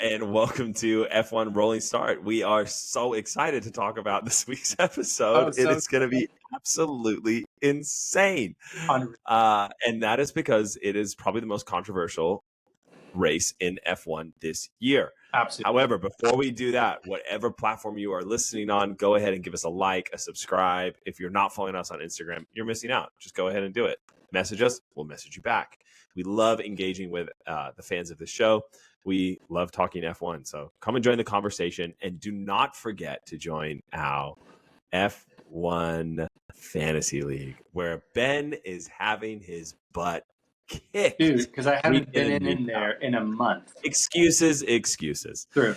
and welcome to F1 Rolling Start. We are so excited to talk about this week's episode. It's going to be absolutely insane. And that is because it is probably the most controversial race in F1 this year. Absolutely. However, before we do that, whatever platform you are listening on, go ahead and give us a like, a subscribe. If you're not following us on Instagram, you're missing out. Just go ahead and do it. Message us. We'll message you back. We love engaging with the fans of the show. We love talking F1. So come and join the conversation. And do not forget to join our F1 Fantasy League, where Ben is having his butt kicked. Dude, because I haven't been in there in a month. Excuses. True.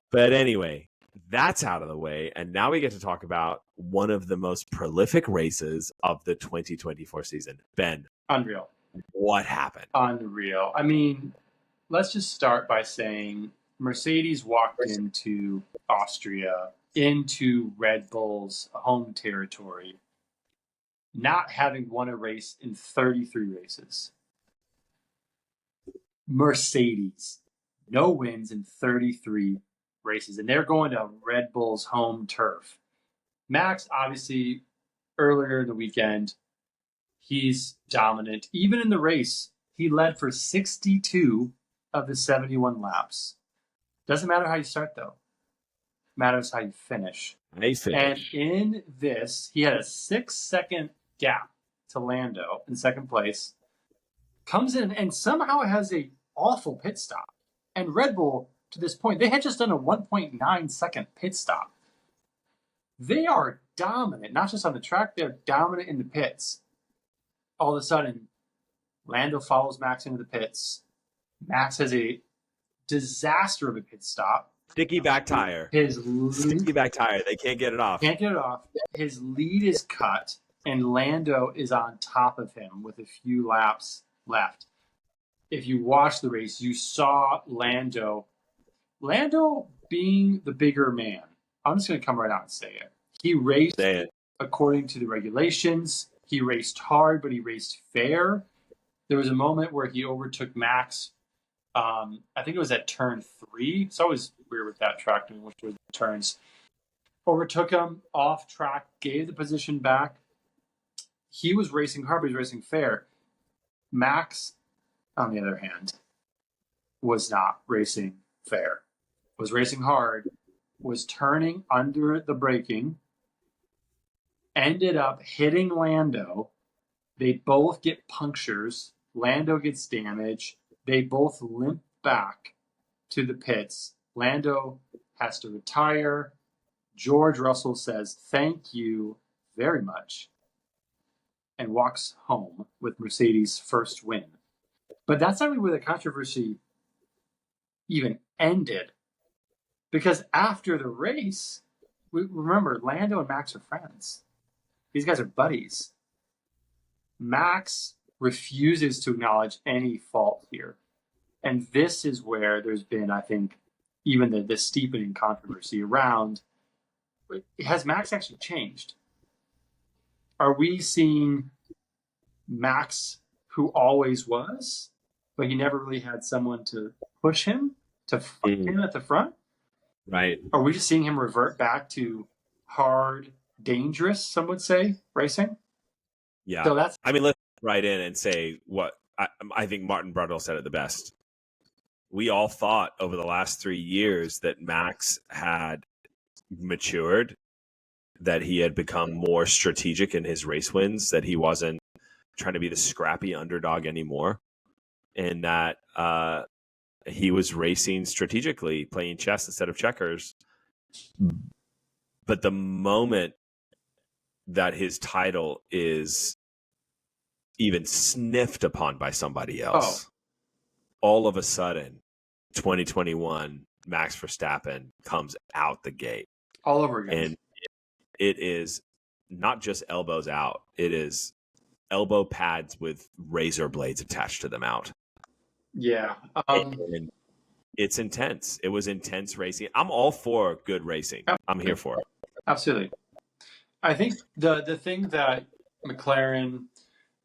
But anyway, that's out of the way. And now we get to talk about one of the most prolific races of the 2024 season. Ben. Unreal. What happened? Unreal. I mean, let's just start by saying Mercedes walked into Austria, into Red Bull's home territory, not having won a race in 33 races. Mercedes, no wins in 33 races, and they're going to Red Bull's home turf. Max, obviously, earlier in the weekend, he's dominant. Even in the race, he led for 62 of the 71 laps. Doesn't matter how you start, though. Matters how you finish. And in this, he had a 6-second gap to Lando in second place. Comes in and somehow has a awful pit stop. And Red Bull, to this point, they had just done a 1.9 second pit stop. They are dominant, not just on the track, they're dominant in the pits. All of a sudden, Lando follows Max into the pits. Max has a disaster of a pit stop. Sticky back tire. Sticky back tire. They can't get it off. His lead is cut, and Lando is on top of him with a few laps left. If you watch the race, you saw Lando being the bigger man. I'm just going to come right out and say it. He raced according to the regulations. He raced hard, but he raced fair. There was a moment where he overtook Max. I think it was at turn 3. It's always weird with that track, which was the turns. Overtook him off track, gave the position back. He was racing hard, but he was racing fair. Max, on the other hand, was not racing fair. Was racing hard, was turning under the braking, ended up hitting Lando. They both get punctures. Lando gets damage. They both limp back to the pits. Lando has to retire. George Russell says, "Thank you very much," and walks home with Mercedes' first win. But that's not really where the controversy even ended. Because after the race, remember, Lando and Max are friends. These guys are buddies. Max refuses to acknowledge any fault here. And this is where there's been, I think, even the steepening controversy around, has Max actually changed? Are we seeing Max who always was, but he never really had someone to push him, to fight him at the front? Right. Are we just seeing him revert back to hard, dangerous, some would say, racing? Yeah. So that's. I mean, let's write in and say what I think Martin Brundle said it the best. We all thought over the last 3 years that Max had matured, that he had become more strategic in his race wins, that he wasn't trying to be the scrappy underdog anymore, and that he was racing strategically, playing chess instead of checkers. But the moment that his title is even sniffed upon by somebody else, all of a sudden, 2021, Max Verstappen comes out the gate. All over again. And it is not just elbows out. It is elbow pads with razor blades attached to them out. Yeah. And it's intense. It was intense racing. I'm all for good racing. I'm here for it. Absolutely. I think the thing that McLaren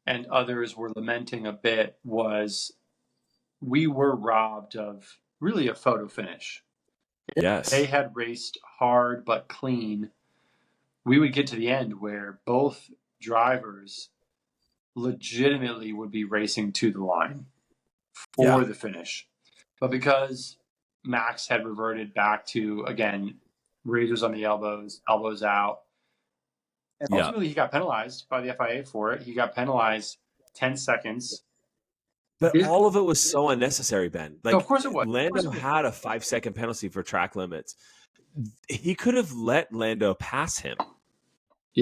and others were lamenting a bit was we were robbed of really a photo finish. If Yes. they had raced hard but clean, we would get to the end where both drivers legitimately would be racing to the line for the finish. But because Max had reverted back to, again, razors on the elbows, elbows out, and ultimately he got penalized by the FIA for it. He got penalized 10 seconds. But all of it was so unnecessary, Ben. Like, of course it was. Lando had a 5-second penalty for track limits. He could have let Lando pass him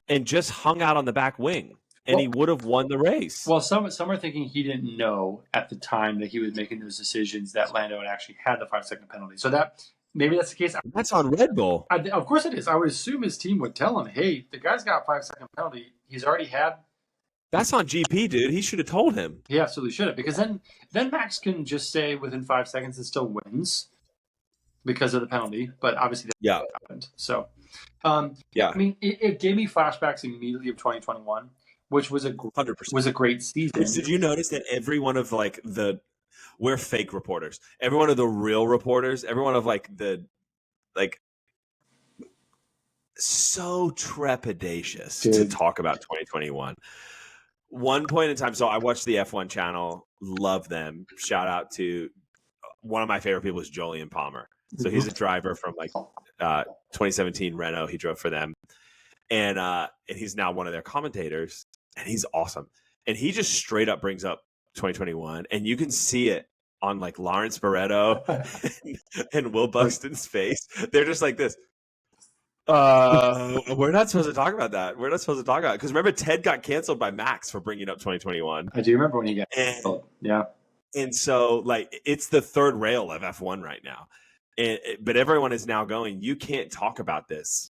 and just hung out on the back wing, and he would have won the race. Well, some are thinking he didn't know at the time that he was making those decisions that Lando had actually had the 5-second penalty. So that maybe that's the case. That's on Red Bull. Of course it is. I would assume his team would tell him, hey, the guy's got a 5-second penalty. He's already had. That's on GP, dude. He should have told him. He absolutely should have, because then Max can just say within 5 seconds and still wins because of the penalty. But obviously that happened. So, I mean, it gave me flashbacks immediately of 2021, which was 100% was a great season. Did you notice that every one of like we're fake reporters. Every one of the real reporters, every one of so trepidatious to talk about 2021. One point in time, so I watched the F1 channel, love them. Shout out to one of my favorite people is Jolyon Palmer. So he's a driver from 2017 Renault. He drove for them, and he's now one of their commentators, and he's awesome. And he just straight up brings up 2021, and you can see it on like Lawrence Barretto and Will Buxton's face. They're just like this. We're not supposed to talk about that. We're not supposed to talk about it. Because remember, Ted got canceled by Max for bringing up 2021. I do remember when he got canceled. Yeah. And so, it's the third rail of F1 right now. But everyone is now going, you can't talk about this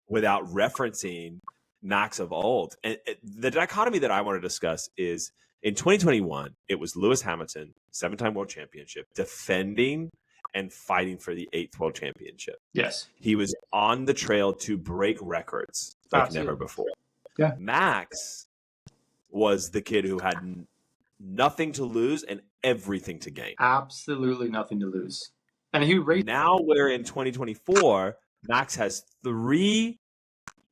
without referencing Max of old. And the dichotomy that I want to discuss is in 2021, it was Lewis Hamilton, 7-time world championship, defending and fighting for the 8th world championship. Yes. He was on the trail to break records like never before. Yeah. Max was the kid who had nothing to lose and everything to gain. Absolutely nothing to lose. And he raced. Now we're in 2024. Max has 3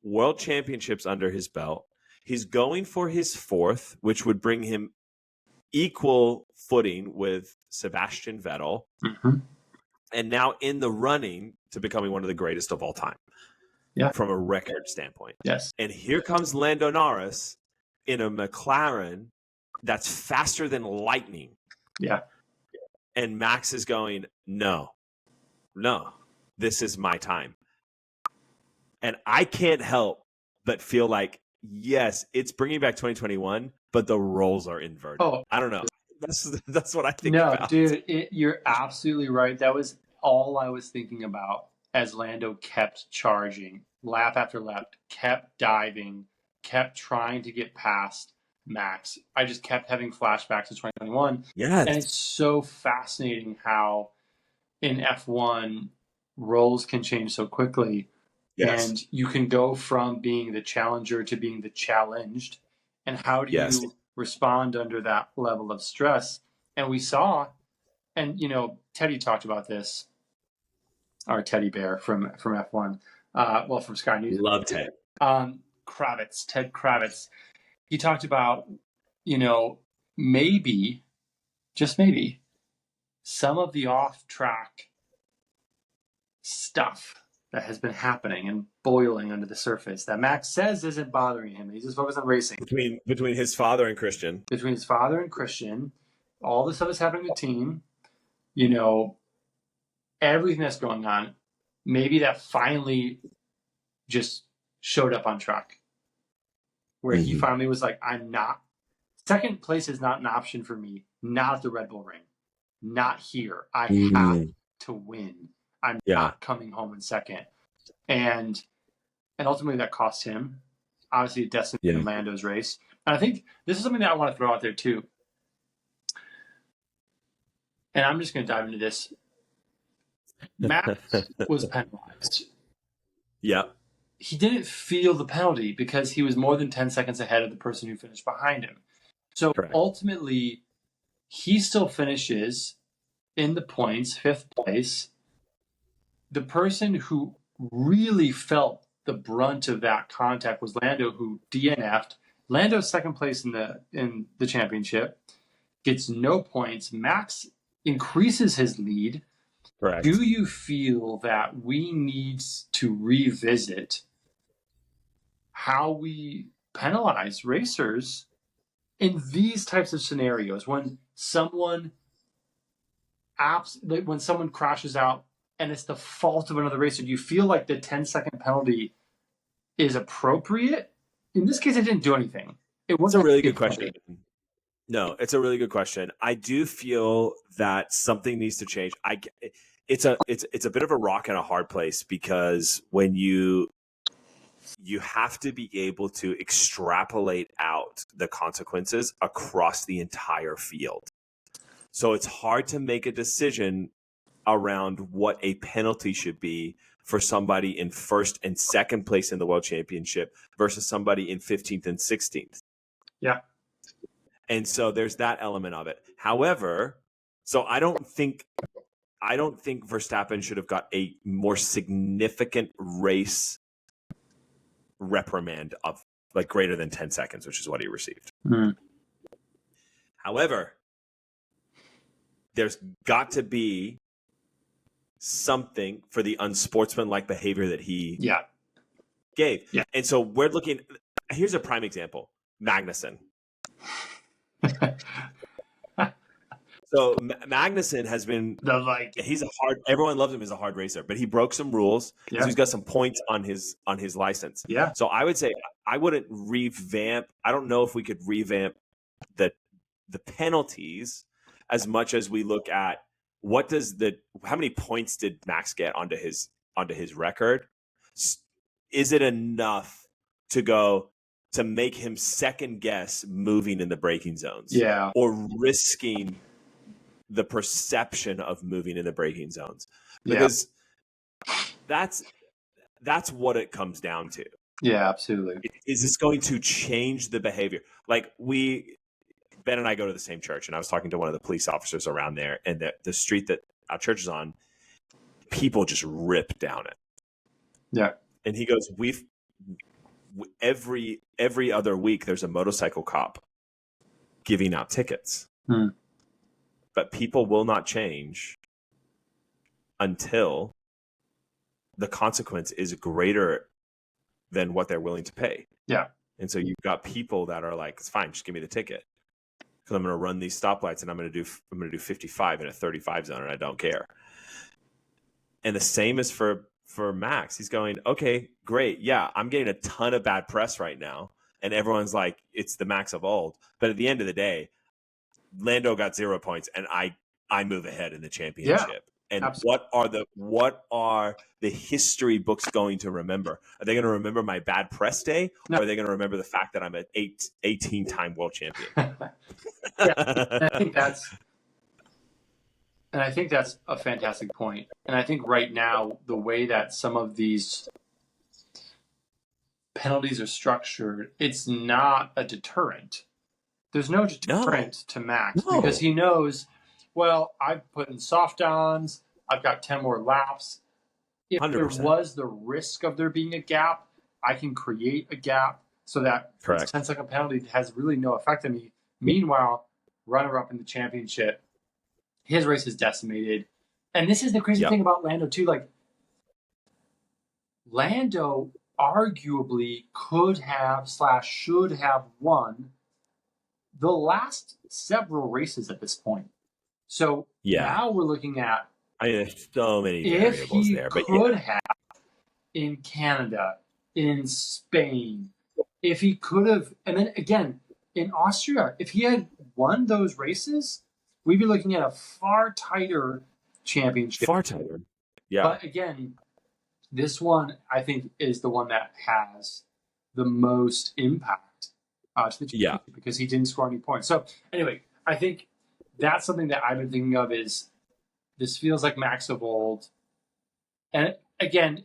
world championships under his belt. He's going for his 4th, which would bring him equal footing with Sebastian Vettel. Mm-hmm. And now in the running to becoming one of the greatest of all time. Yeah. From a record standpoint. Yes. And here comes Lando Norris in a McLaren that's faster than lightning. Yeah. And Max is going, no, this is my time. And I can't help but feel like, yes, it's bringing back 2021, but the roles are inverted. Oh, I don't know. That's what I think about. No, dude, you're absolutely right. That was all I was thinking about as Lando kept charging, lap after lap, kept diving, kept trying to get past Max. I just kept having flashbacks to 2021. Yes. And it's so fascinating how in F1 roles can change so quickly. Yes. And you can go from being the challenger to being the challenged. And how do you respond under that level of stress? And we saw, and Teddy talked about this, our teddy bear from F1, from Sky News. Love Ted. Ted Kravitz. He talked about, maybe, just maybe, some of the off-track stuff that has been happening and boiling under the surface that Max says isn't bothering him. He's just focused on racing. Between his father and Christian. Between his father and Christian, all this stuff is happening with the team. Everything that's going on, maybe that finally just showed up on track. Where he finally was like, second place is not an option for me. Not at the Red Bull Ring. Not here. I have to win. I'm not coming home in second. And ultimately that cost him. Obviously, it decimated Lando's race. And I think this is something that I want to throw out there too. And I'm just going to dive into this. Max was penalized. Yeah. He didn't feel the penalty because he was more than 10 seconds ahead of the person who finished behind him. So ultimately, he still finishes in the points, fifth place. The person who really felt the brunt of that contact was Lando, who DNF'd. Lando's second place in the championship, gets no points. Max increases his lead. Correct. Do you feel that we need to revisit how we penalize racers in these types of scenarios when someone crashes out and it's the fault of another racer? Do you feel like the 10-second penalty is appropriate? In this case, it didn't do anything. It wasn't a really good question. No, it's a really good question. I do feel that something needs to change. It's a bit of a rock and a hard place, because when you have to be able to extrapolate out the consequences across the entire field. So it's hard to make a decision around what a penalty should be for somebody in first and second place in the World Championship versus somebody in 15th and 16th. Yeah. And so there's that element of it. However, so I don't think Verstappen should have got a more significant race reprimand of like greater than 10 seconds, which is what he received. Mm. However, there's got to be something for the unsportsmanlike behavior that he gave. Yeah. And so we're looking, here's a prime example, Magnussen. So Magnussen has been everyone loves him as a hard racer, but he broke some rules. Yeah. So he's got some points on his license. Yeah. So I would say I wouldn't revamp. I don't know if we could revamp the penalties as much as we look at how many points did Max get onto his record? Is it enough to make him second guess moving in the braking zones? Yeah. Or risking the perception of moving in the braking zones? Because that's what it comes down to. Yeah, absolutely. Is this going to change the behavior? Like Ben and I go to the same church, and I was talking to one of the police officers around there, and the street that our church is on, people just rip down it. Yeah. And he goes, every other week there's a motorcycle cop giving out tickets. But people will not change until the consequence is greater than what they're willing to pay. Yeah. And so you've got people that are like, it's fine, just give me the ticket, because I'm going to run these stoplights and I'm going to do 55 in a 35 zone, and I don't care. And the same is for Max. He's going, okay, great. Yeah, I'm getting a ton of bad press right now, and everyone's like, it's the Max of old. But at the end of the day, Lando got 0 points, and I move ahead in the championship. Yeah, and absolutely. What are the history books going to remember? Are they going to remember my bad press day, or are they going to remember the fact that I'm an 18-time world champion? I think that's a fantastic point. And I think right now, the way that some of these penalties are structured, it's not a deterrent. There's no deterrent to Max because he knows, well, I've put in soft ons, I've got 10 more laps. If 100%. There was the risk of there being a gap, I can create a gap so that this 10-second penalty has really no effect on me. Meanwhile, runner-up in the championship, his race is decimated. And this is the crazy thing about Lando, too. Like, Lando arguably could have / should have won the last several races at this point. So now we're looking at there's so many variables there. But could have in Canada, in Spain, if he could have, and then again, in Austria, if he had won those races, we'd be looking at a far tighter championship. Far tighter. Yeah. But again, this one, I think, is the one that has the most impact to the championship because he didn't score any points. So anyway, I think that's something that I've been thinking of is this feels like Max of old. And again,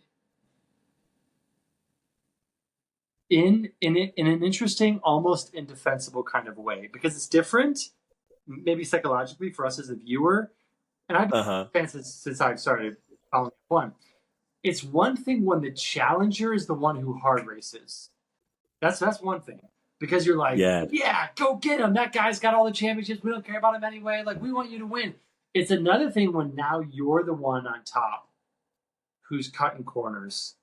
in an interesting, almost indefensible kind of way, because it's different, maybe psychologically for us as a viewer. and I've been a fan since I started following F1. It's one thing when the challenger is the one who hard races. That's one thing. Because you're like, yeah, go get him. That guy's got all the championships. We don't care about him anyway. Like, we want you to win. It's another thing when now you're the one on top who's cutting corners,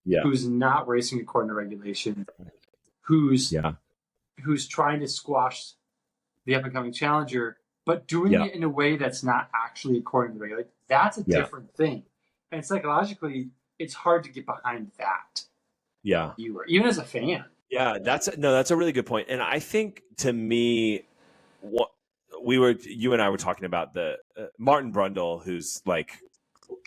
who's not racing according to regulation, who's trying to squash the up-and-coming challenger, but doing it in a way that's not actually according to the regulation. That's a different thing. And psychologically, it's hard to get behind that. Yeah. Even as a fan. Yeah, that's a really good point. And I think, to me, what you and I were talking about the Martin Brundle, who's like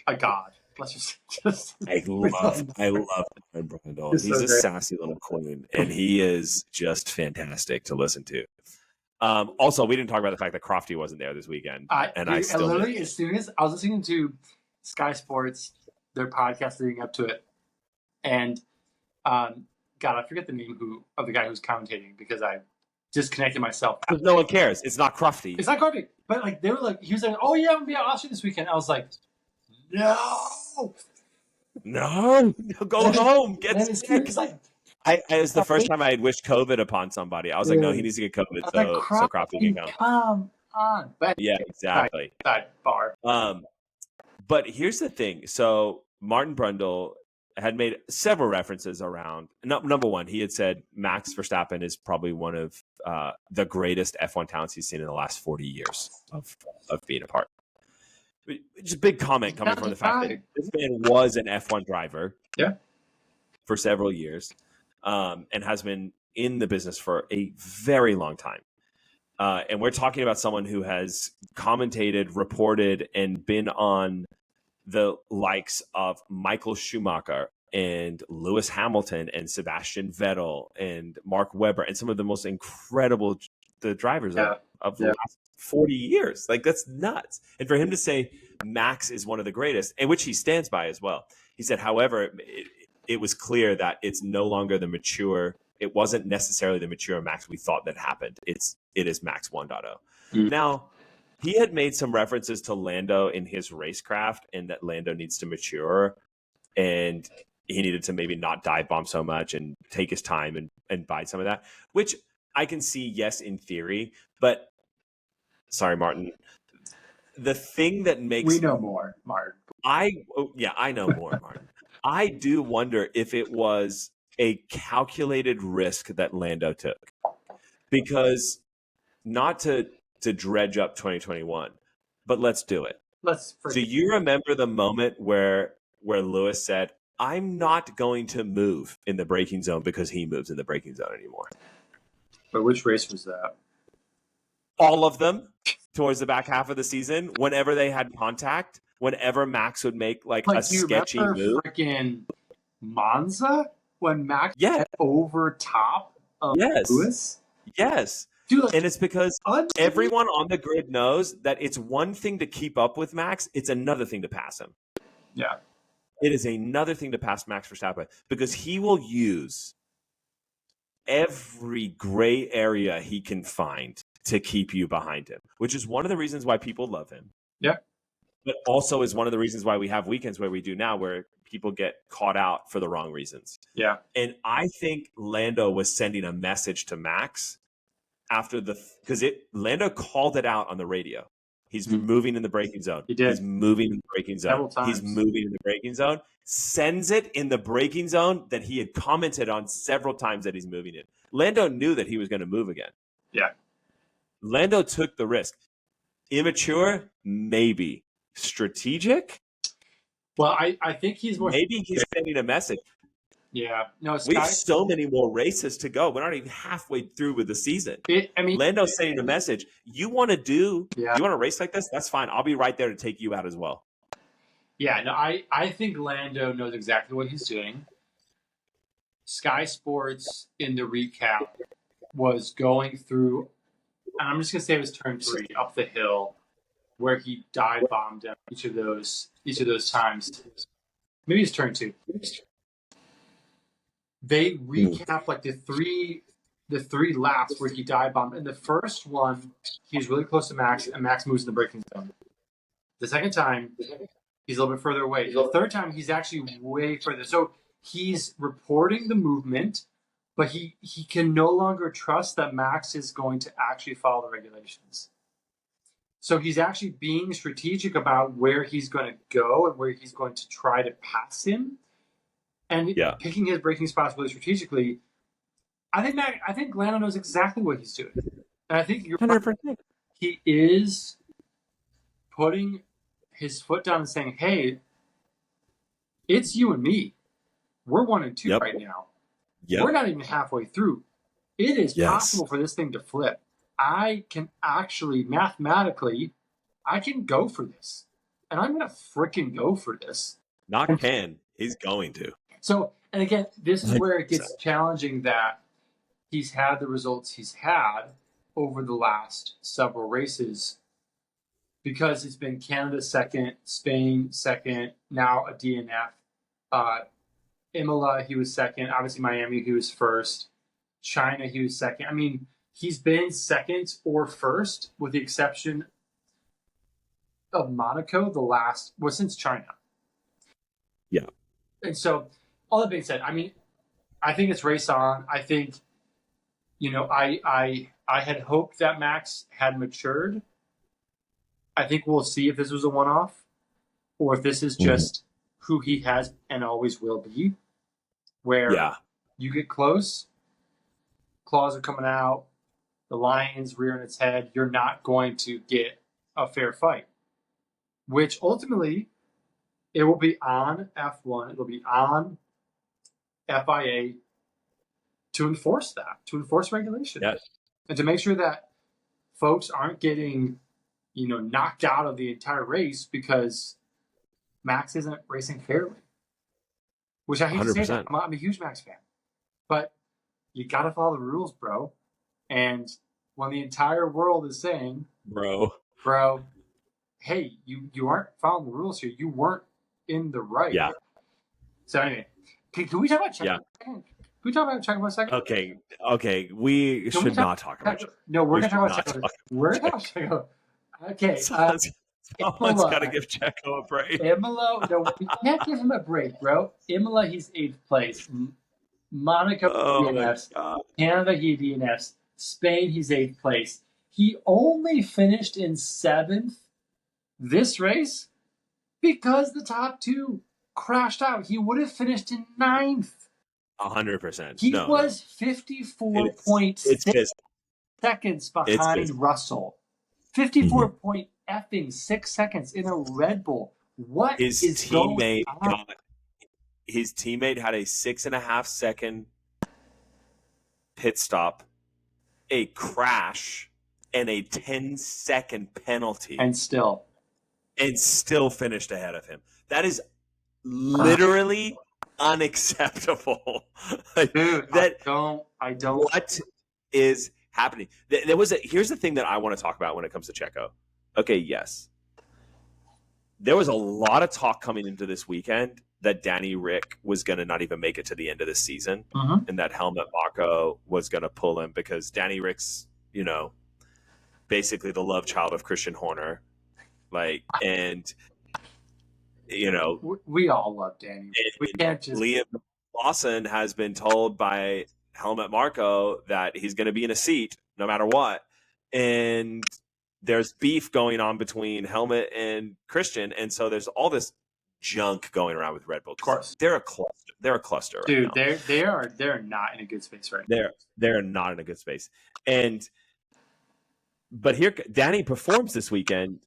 a god. Let's just I love Martin Brundle. He's so a sassy little queen, and he is just fantastic to listen to. Also, we didn't talk about the fact that Crofty wasn't there this weekend, I literally, as soon as I was listening to Sky Sports, their podcast leading up to it, and God, I forget the name of the guy who's commentating because I disconnected myself. No one cares. It's not Crofty. It's not Crofty. But like they were like, he was like, "Oh yeah, I'm gonna be at Austria this weekend." I was like, No, go home. Get sick. Like, it was the first time I had wished COVID upon somebody. I was like, no, he needs to get COVID so Crofty can come. Come on. But yeah, exactly. Bar. But here's the thing. So Martin Brundle had made several references around. Number one, he had said Max Verstappen is probably one of the greatest F1 talents he's seen in the last 40 years of being apart. Just a big comment coming from the fact that this man was an F1 driver for several years and has been in the business for a very long time. And we're talking about someone who has commentated, reported, and been on the likes of Michael Schumacher and Lewis Hamilton and Sebastian Vettel and Mark Webber and some of the most incredible drivers of the last 40 years. Like, that's nuts. And for him to say Max is one of the greatest, and which he stands by as well. He said, however, it was clear that it's no longer the mature. It wasn't necessarily the mature Max we thought that happened. It is Max 1.0. Now, he had made some references to Lando in his racecraft and that Lando needs to mature and he needed to maybe not dive bomb so much and take his time and bide some of that, which I can see, yes, in theory. But, sorry, Martin, the thing that makes... We know more, Martin. I know more, Martin. I do wonder if it was a calculated risk that Lando took. Because, not to dredge up 2021, but let's do it. Do you remember the moment where Lewis said, I'm not going to move in the braking zone because he moves in the braking zone anymore? But which race was that? All of them towards the back half of the season, whenever they had contact, whenever Max would make like a sketchy move. Freaking Monza? When Max went over top of Lewis? Yes. Dude, and it's because everyone on the grid knows that it's one thing to keep up with Max. It's another thing to pass him. Yeah. It is another thing to pass Max Verstappen because he will use every gray area he can find to keep you behind him, which is one of the reasons why people love him. Yeah. But also is one of the reasons why we have weekends where we do now where people get caught out for the wrong reasons. Yeah. And I think Lando was sending a message to Max after because Lando called it out on the radio. He's moving in the braking zone. He did. He's moving in the braking zone. Several times. He's moving in the braking zone. Sends it in the braking zone that he had commented on several times that he's moving in. Lando knew that he was going to move again. Yeah. Lando took the risk. Immature? Maybe. Strategic? Well, I think he's more... Maybe he's sending a message. Yeah. No, we have so many more races to go. We're not even halfway through with the season. Lando's sending a message. You want to race like this? That's fine. I'll be right there to take you out as well. Yeah, no, I think Lando knows exactly what he's doing. Sky Sports in the recap was going through, and I'm just going to say it was turn 3 up the hill where he dive bombed him each of those times. Maybe it's turn 2. They recap like the three laps where he dive bombed. In the first one, he was really close to Max, and Max moves in the braking zone. The second time, he's a little bit further away. The third time, he's actually way further. So he's reporting the movement, but he can no longer trust that Max is going to actually follow the regulations. So he's actually being strategic about where he's going to go and where he's going to try to pass him, and picking his braking spots really strategically. I think Lando knows exactly what he's doing, and I think you're 100%. He is putting his foot down and saying, "Hey, it's you and me. We're 1 and 2 right now. We're not even halfway through. It is possible for this thing to flip. I can actually, mathematically, I can go for this. And I'm going to freaking go for this." Not can. He's going to. So, and again, this is where it gets challenging that he's had the results he's had over the last several races, because it's been Canada second, Spain second, now a DNF. Imola, he was second. Obviously, Miami, he was first. China, he was second. I mean, he's been second or first, with the exception of Monaco, since China. Yeah. And so, all that being said, I mean, I think it's race on. I think, I had hoped that Max had matured. I think we'll see if this was a one-off or if this is just who he has and always will be, where you get close, claws are coming out, the lion's rearing its head, you're not going to get a fair fight, which ultimately it will be on F1, it'll be on FIA to enforce that, to enforce regulation. Yes. And to make sure that folks aren't getting, knocked out of the entire race because Max isn't racing fairly. Which I hate 100%. To say that. I'm a huge Max fan. But you got to follow the rules, bro. And when the entire world is saying, bro, hey, you aren't following the rules here. You weren't in the right. Yeah. So anyway, can we talk about Checo? Yeah. Can we talk about Checo for a second? Okay. We should not talk about Checo. No, we're going to talk about Checo. We're going to talk about Checo. Okay. Someone's got to give Checo a break. Imola, no, we can't give him a break, bro. Imola, he's 8th place. Monaco, DNFs. Canada, he DNFs. Spain, he's 8th place. He only finished in 7th this race because the top two crashed out. He would have finished in 9th. 100%. He was 54.6 seconds behind Russell. 54.6 seconds in a Red Bull. What is going on? His teammate had a 6.5 second pit stop, a crash, and a 10-second penalty. And still finished ahead of him. That is literally unacceptable. Dude, I don't. What is happening? Here's the thing that I want to talk about when it comes to Checo. Okay, yes. There was a lot of talk coming into this weekend that Danny Rick was going to not even make it to the end of the season, and that Helmut Marko was going to pull him because Danny Rick's, basically the love child of Christian Horner. We all love Danny. We can't just. Liam Lawson has been told by Helmut Marko that he's going to be in a seat no matter what. And there's beef going on between Helmut and Christian. And so there's all this junk going around with Red Bull. Of course. They're a cluster. Dude, right now. They're not in a good space right now. They're not in a good space. But here, Danny performs this weekend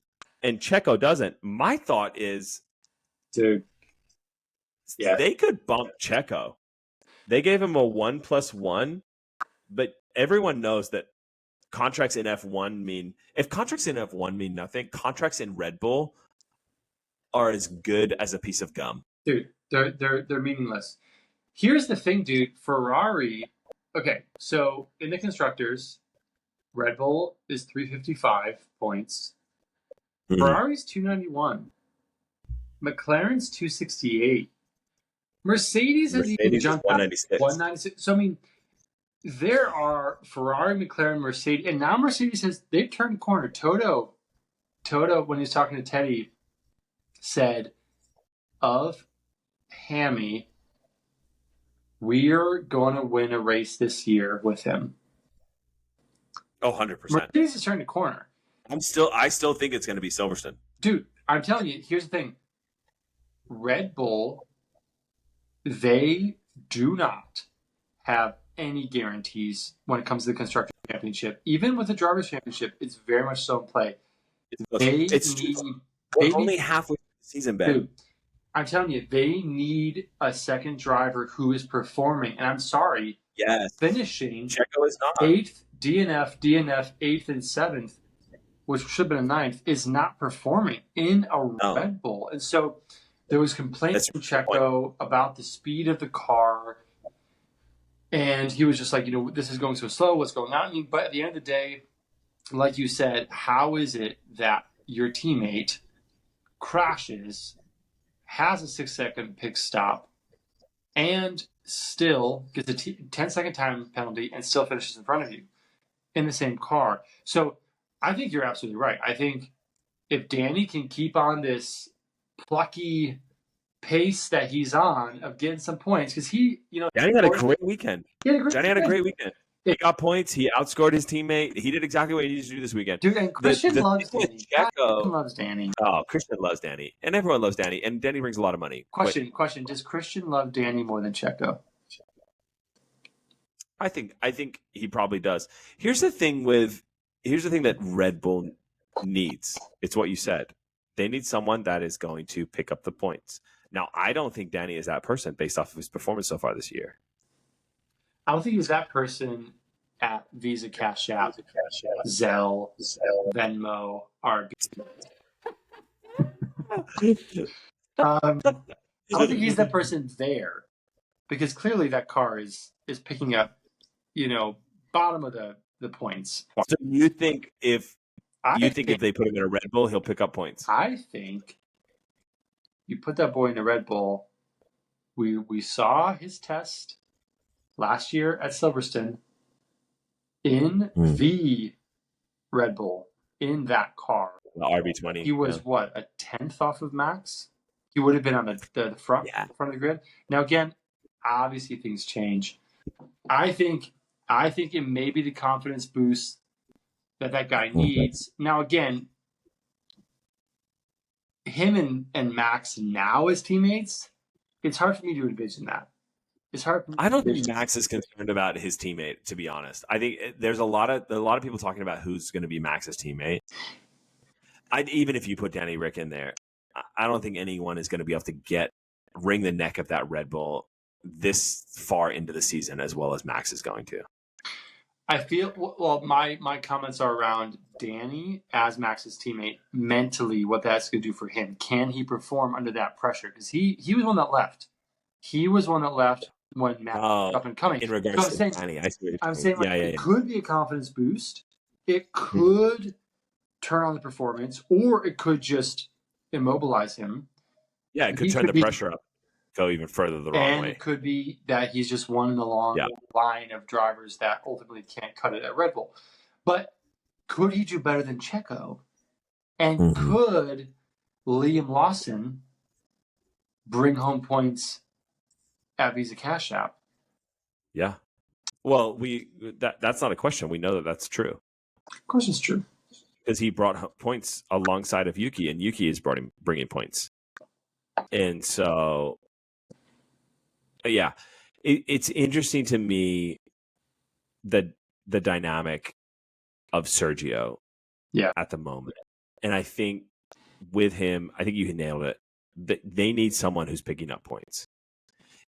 and Checo doesn't. My thought is, dude, they could bump Checo. They gave him a 1+1, but everyone knows that contracts in F1 mean nothing, contracts in Red Bull are as good as a piece of gum. Dude, they're meaningless. Here's the thing, dude. Ferrari. Okay, so in the constructors, Red Bull is 355 points. Mm-hmm. Ferrari's 291. McLaren's 268. Mercedes has even jumped 196. 196. So I mean, there are Ferrari, McLaren, Mercedes, and now Mercedes they've turned the corner. Toto, when he was talking to Teddy, said of Hammy, we're going to win a race this year with him. Oh, 100%. Mercedes is turning the corner. I still think it's going to be Silverstone. Dude, I'm telling you, here's the thing. Red Bull, they do not have any guarantees when it comes to the Constructors' Championship. Even with the Drivers' Championship, it's very much so in play. We're only halfway through the season, Ben. Dude, I'm telling you, they need a second driver who is performing. And I'm sorry, finishing Checo is not 8th, DNF, 8th and 7th, which should have been a 9th, is not performing in a Red Bull. And so there was complaints from Checo about the speed of the car. And he was just like, this is going so slow. What's going on? I mean, but at the end of the day, like you said, how is it that your teammate crashes, has a 6-second pit stop, and still gets a 10-second time penalty and still finishes in front of you in the same car? So I think you're absolutely right. I think if Danny can keep on this plucky pace that he's on of getting some points, because Danny had a great weekend. Johnny had a great weekend. He got points. He outscored his teammate. He did exactly what he needed to do this weekend. Dude, and Christian loves Danny. Checo loves Danny. Oh, Christian loves Danny. And everyone loves Danny. And Danny brings a lot of money. Question. Does Christian love Danny more than Checo? I think he probably does. Here's the thing that Red Bull needs. It's what you said. They need someone that is going to pick up the points. Now, I don't think Danny is that person based off of his performance so far this year. I don't think he's that person at Visa, Cash App, Zelle, Venmo, RB. I don't think he's that person there, because clearly that car is picking up, bottom of the points. So you think if they put him in a Red Bull, he'll pick up points? I think you put that boy in a Red Bull. We saw his test last year at Silverstone in the Red Bull, in that car. The RB20. He was, a 10th off of Max? He would have been on the front of the grid. Now, again, obviously things change. I think it may be the confidence boost that guy needs. Now, again, him and Max now as teammates, it's hard for me to envision that. It's hard. I don't think Max is concerned about his teammate, to be honest. I think there's a lot of people talking about who's going to be Max's teammate. Even if you put Danny Rick in there, I don't think anyone is going to be able to wring the neck of that Red Bull this far into the season as well as Max is going to. I feel, my comments are around Danny as Max's teammate mentally, what that's going to do for him. Can he perform under that pressure? Because he was one that left. He was one that left when Max was up and coming. In regards to Danny, I'm saying it could be a confidence boost. It could turn on the performance, or it could just immobilize him. Yeah, it could turn the pressure up, go even further the wrong way. And it could be that he's just one in the long line of drivers that ultimately can't cut it at Red Bull. But could he do better than Checo? And could Liam Lawson bring home points at Visa Cash App? Yeah. Well, that's not a question. We know that that's true. Of course it's true. Because he brought points alongside of Yuki, and Yuki is bringing points. And so, yeah, it's interesting to me the dynamic of Sergio at the moment. And I think with him, I think you nailed it. They need someone who's picking up points.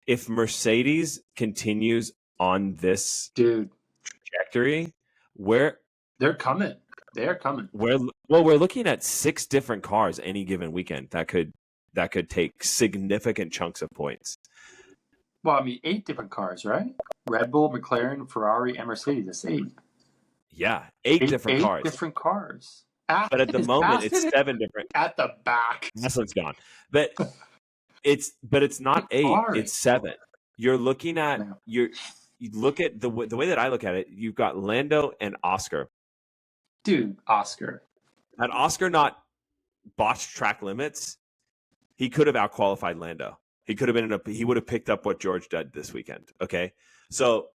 If Mercedes continues on this trajectory, they're coming. They're coming. We're looking at 6 different cars any given weekend that could take significant chunks of points. Well, I mean, 8 different cars, right? Red Bull, McLaren, Ferrari, and Mercedes. That's 8. Yeah, 8 different cars. 8 different cars. But at the moment, it's 7 different. At the back. Aston's gone. But it's not 8. It's 7. You're looking at you look at the way that I look at it. You've got Lando and Oscar. Dude, Oscar. Had Oscar not botched track limits, he could have outqualified Lando. He could have he would have picked up what George did this weekend. Okay. So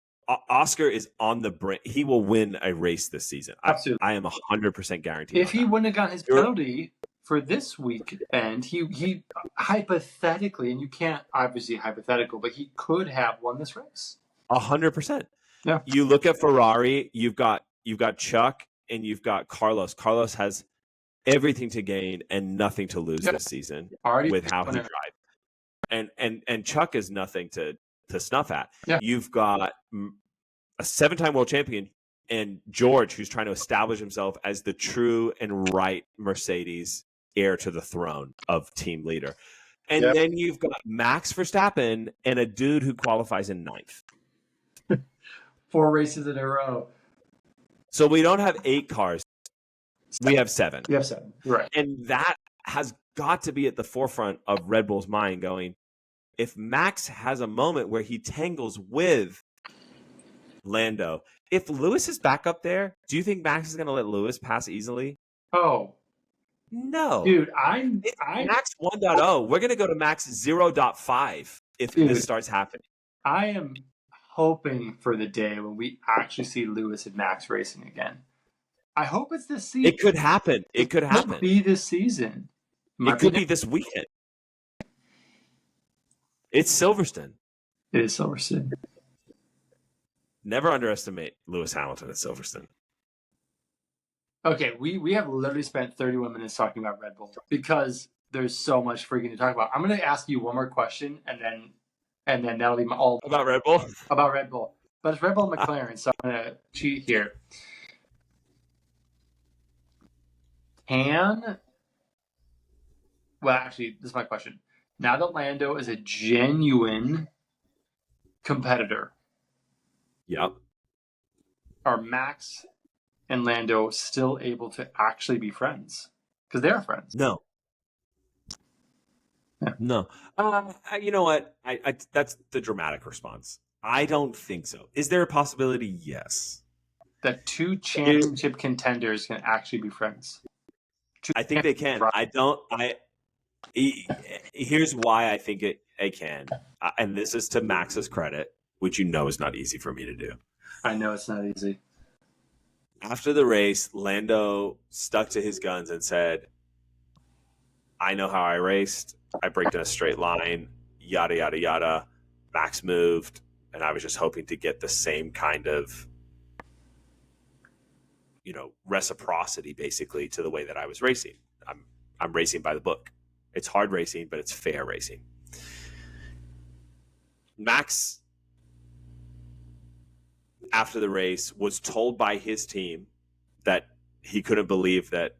Oscar is on the brink. He will win a race this season. Absolutely. I am 100% guaranteed. If he wouldn't have gotten his penalty for this weekend, he hypothetically, and you can't obviously hypothetical, but he could have won this race. 100%. Yeah. You look at Ferrari, you've got Chuck and you've got Carlos. Carlos has everything to gain and nothing to lose this season with how he drives. And Chuck is nothing to snuff at. Yeah. You've got a 7-time world champion and George, who's trying to establish himself as the true and right Mercedes heir to the throne of team leader. And then you've got Max Verstappen and a dude who qualifies in 9th. 4 races in a row. So we don't have 8 cars. We have 7. We have 7. Right. And that has got to be at the forefront of Red Bull's mind going, if Max has a moment where he tangles with Lando, if Lewis is back up there, do you think Max is going to let Lewis pass easily? Oh. No. Dude, Max 1.0. We're going to go to Max 0.5 if this starts happening. I am hoping for the day when we actually see Lewis and Max racing again. I hope it's this season. It could happen. It could be this season. It could be this weekend. It's Silverstone. It is Silverstone. Never underestimate Lewis Hamilton at Silverstone. Okay, we have literally spent 31 minutes talking about Red Bull because there's so much freaking to talk about. I'm going to ask you one more question, and then that'll be all about Red Bull. About Red Bull, but it's Red Bull and McLaren, so I'm going to cheat here. Well, actually, this is my question. Now that Lando is a genuine competitor, yep, are Max and Lando still able to actually be friends? Because they are friends. No. Yeah. No. You know what? I that's the dramatic response. I don't think so. Is there a possibility? Yes. That 2 championship contenders can actually be friends. I think they can. Here's why I think it can. And this is to Max's credit, which you know is not easy for me to do. I know it's not easy. After the race, Lando stuck to his guns and said, I know how I raced. I braked in a straight line, yada, yada, yada. Max moved, and I was just hoping to get the same kind of, reciprocity, basically, to the way that I was racing. I'm racing by the book. It's hard racing, but it's fair racing. Max, after the race, was told by his team that they couldn't believe that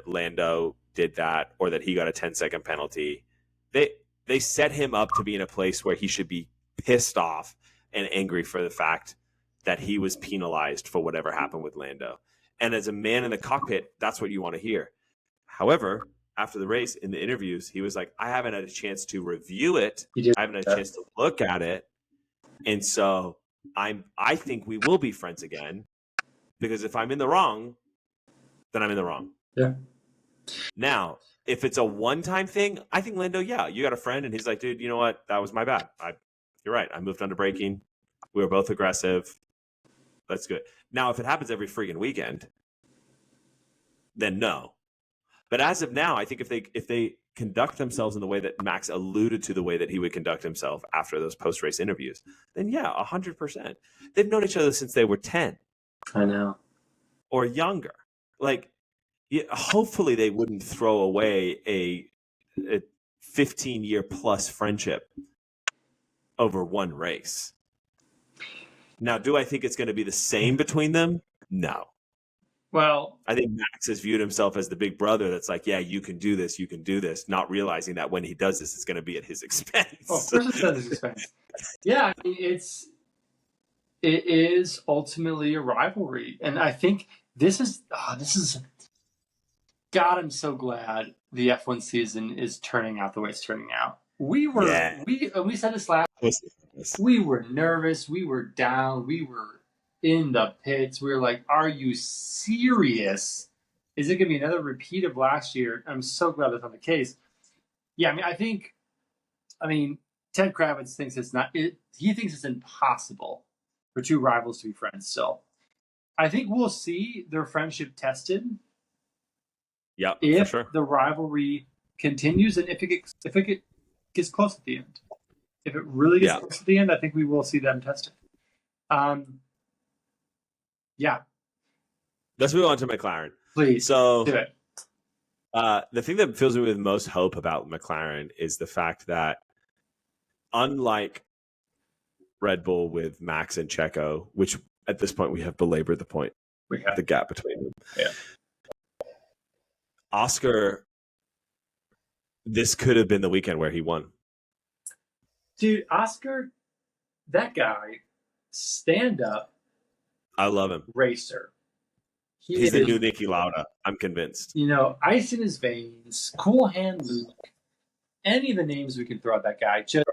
Lando did that or that he got a 10-second penalty. They set him up to be in a place where he should be pissed off and angry for the fact that he was penalized for whatever happened with Lando. And as a man in the cockpit, that's what you want to hear. However, after the race, in the interviews, he was like, I haven't had a chance to review it. I haven't had a chance to look at it. And so I think we will be friends again, because if I'm in the wrong, then I'm in the wrong. Yeah. Now, if it's a one-time thing, I think Lando, you got a friend, and he's like, dude, you know what? That was my bad. You're right. I moved under braking. We were both aggressive. That's good. Now, if it happens every freaking weekend, then no. But as of now, I think if they conduct themselves in the way that Max alluded to the way that he would conduct himself after those post-race interviews, then 100%. They've known each other since they were 10. I know. Or younger. Hopefully they wouldn't throw away a 15-year plus friendship over one race. Now, do I think it's going to be the same between them? No. Well, I think Max has viewed himself as the big brother that's like, yeah, you can do this, not realizing that when he does this, it's going to be at his expense. Of course it's at his expense. Yeah, I mean, it is ultimately a rivalry. And I think this is God, I'm so glad the F1 season is turning out the way it's turning out. We said this last week. We were nervous. We were down. We were in the pits. We were like, are you serious? Is it going to be another repeat of last year? I'm so glad that's not the case. Yeah, I mean, Ted Kravitz thinks it's not. He thinks it's impossible for two rivals to be friends. So I think we'll see their friendship tested Yeah, for if sure. the rivalry continues and if it gets close at the end. If it really gets close at the end, I think we will see them tested. Yeah. Let's move on to McLaren. Please do it. The thing that fills me with most hope about McLaren is the fact that, unlike Red Bull with Max and Checo, which at this point we have belabored the point, the gap between them. Yeah. Oscar, this could have been the weekend where he won. Dude, Oscar, that guy, stand up. I love him. Racer. He's the new Niki Lauda. I'm convinced. Ice in his veins, cool hand Luke. Any of the names we can throw at that guy. Just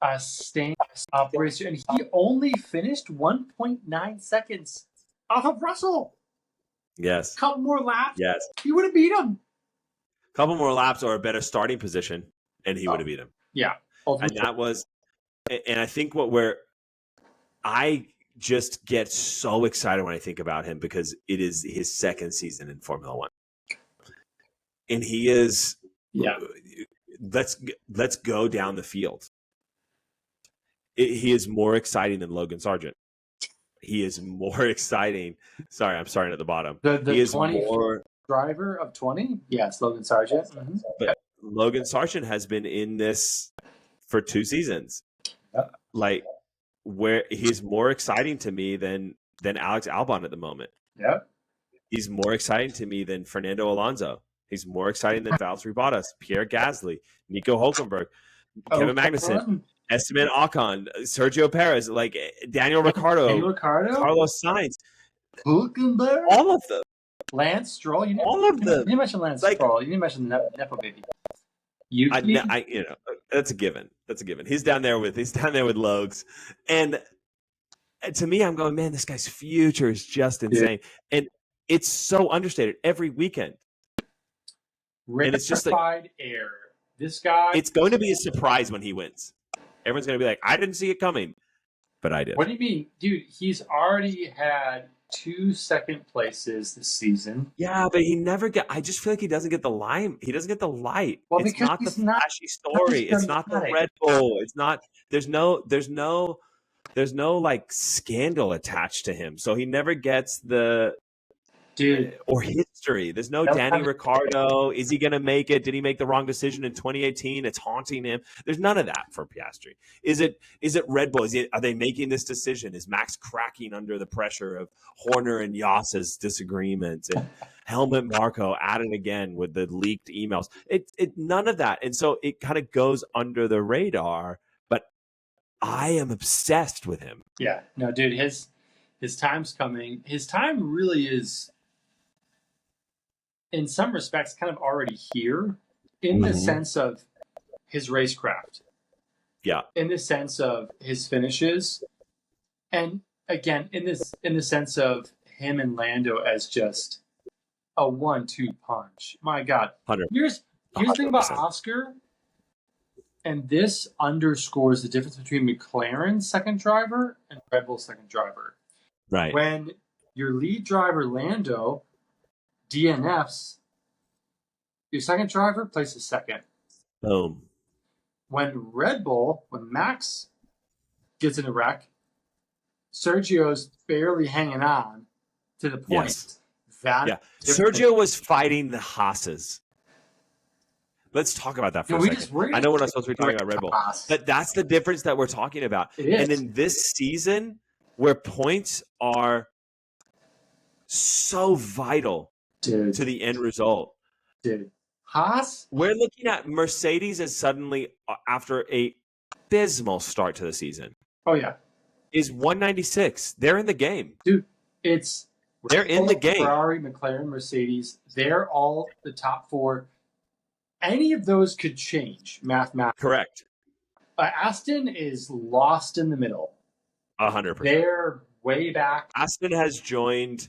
a stand-up racer. And he only finished 1.9 seconds off of Russell. Yes. Couple more laps. Yes. He would have beat him. Couple more laps or a better starting position, and he would have beat him. Yeah. Ultimately. And that was, and I think I just get so excited when I think about him because it is his second season in Formula One. And he is, let's go down the field. He is more exciting than Logan Sargent. He is more exciting. Sorry, I'm starting at the bottom. He is more driver of 20? Yes, Logan Sargent. Mm-hmm. But Logan Sargent has been in this for 2 seasons. Like, where he's more exciting to me than Alex Albon at the moment. Yeah. He's more exciting to me than Fernando Alonso. He's more exciting than Valtteri Bottas, Pierre Gasly, Nico Hulkenberg, Kevin Magnussen, Esteban Ocon, Sergio Perez, like Daniel Ricciardo, Carlos Sainz, Hulkenberg, all of them. Lance Stroll, all of them. You didn't mention Lance Stroll. You didn't mention Nepo Baby. That's a given. That's a given. He's down there with Logs, and to me, I'm going, man, this guy's future is just insane, and it's so understated every weekend. And it's just like air. This guy. It's going to be a surprise when he wins. Everyone's going to be like, I didn't see it coming, but I did. What do you mean, dude? He's already had 2 second places this season. Yeah, but he never get. I just feel like he doesn't get the lime. He doesn't get the light. Well, it's not the flashy story. It's not the Red Bull. It's not. There's no like scandal attached to him. So he never gets the. Dude, or history. There's no Danny Ricciardo. Is he going to make it? Did he make the wrong decision in 2018? It's haunting him. There's none of that for Piastri. Is it Red Bull? Are they making this decision? Is Max cracking under the pressure of Horner and Yas's disagreements? And Helmut Marko at it again with the leaked emails. None of that. And so it kind of goes under the radar. But I am obsessed with him. Yeah. No, dude, his time's coming. His time really is, in some respects, kind of already here in the sense of his racecraft. Yeah. In the sense of his finishes. And again, in the sense of him and Lando as just a 1-2 punch. My God. 100. Here's the thing about Oscar, and this underscores the difference between McLaren's second driver and Red Bull's second driver. Right. When your lead driver, Lando, DNFs, your second driver places second. Boom. When Max gets in a wreck, Sergio's barely hanging on to the point. Yes. Sergio was fighting the Haas's. Let's talk about that for a second. I know we're not supposed to be talking about Red Bull, but that's the difference that we're talking about. And in this season, where points are so vital to the end result. Dude. Haas? We're looking at Mercedes as suddenly, after a abysmal start to the season. Oh, yeah. Is 196. They're in the game. Dude, they're in the game. Ferrari, McLaren, Mercedes, they're all the top 4. Any of those could change mathematically. Correct. Aston is lost in the middle. 100%. They're way back. Aston has joined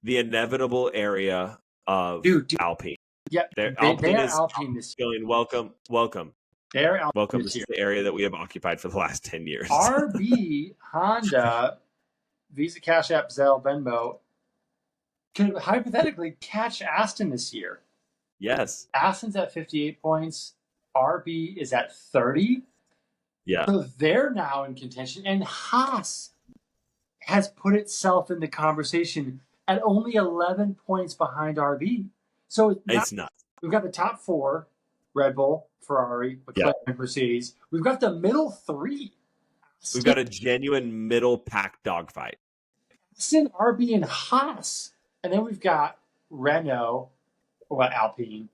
the inevitable area of Alpine. Yeah, they are Alpine this year. Welcome. They are Alpine Welcome. this This year. is the area that we have occupied for the last 10 years. RB, Honda, Visa, Cash App, Zelle, Venmo could hypothetically catch Aston this year. Yes. Aston's at 58 points. RB is at 30. Yeah. So they're now in contention. And Haas has put itself in the conversation at only 11 points behind RB. So it's nuts. We've got the top four, Red Bull, Ferrari, McLaren, Mercedes. We've got the middle three. We've got a genuine middle pack dogfight. Aston, RB, and Haas. And then we've got Renault, Alpine,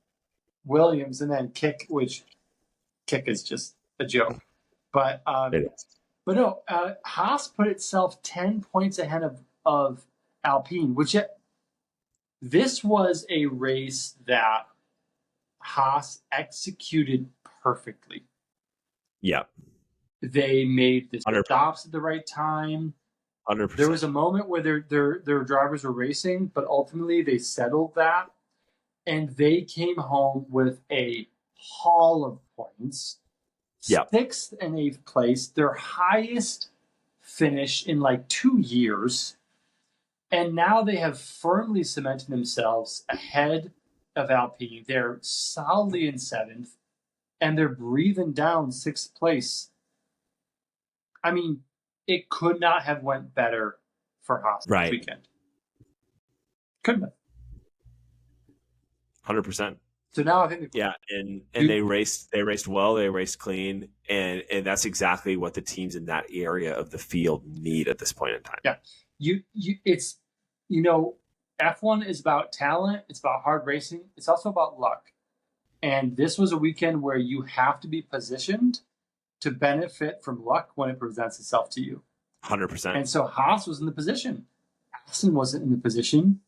Williams, and then Kick, which Kick is just a joke. But no, Haas put itself 10 points ahead of Alpine, which this was a race that Haas executed perfectly. Yeah. They made the 100%. stops at the right time. 100%. There was a moment where their drivers were racing, but ultimately they settled that, and they came home with a haul of points. Yep. 6th and 8th place, their highest finish in like 2 years. And now they have firmly cemented themselves ahead of Alpine. They're solidly in 7th, and they're breathing down 6th place. I mean, it could not have went better for Haas this weekend. Couldn't have. 100%. So now I think and they raced well, they raced clean, and that's exactly what the teams in that area of the field need at this point in time. Yeah. It's F1 is about talent, it's about hard racing, it's also about luck. And this was a weekend where you have to be positioned to benefit from luck when it presents itself to you. 100%. And so Haas was in the position. Aston wasn't in the position.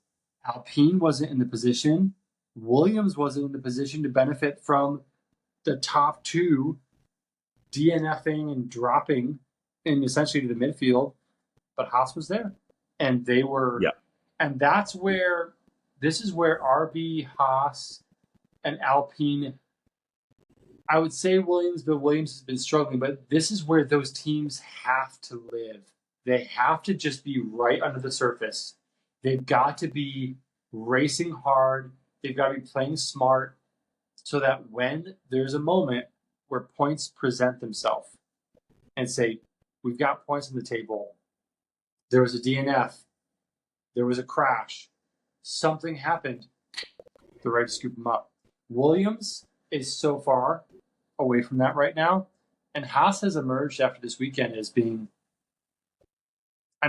Alpine wasn't in the position. Williams wasn't in the position to benefit from the top two DNFing and dropping in essentially to the midfield. But Haas was there. And they were. Yeah. And this is where RB, Haas, and Alpine, I would say Williams has been struggling, but this is where those teams have to live. They have to just be right under the surface. They've got to be racing hard. They've got to be playing smart so that when there's a moment where points present themselves and say, we've got points on the table, there was a DNF, there was a crash, something happened, they're ready to scoop them up. Williams is so far away from that right now, and Haas has emerged after this weekend as being, I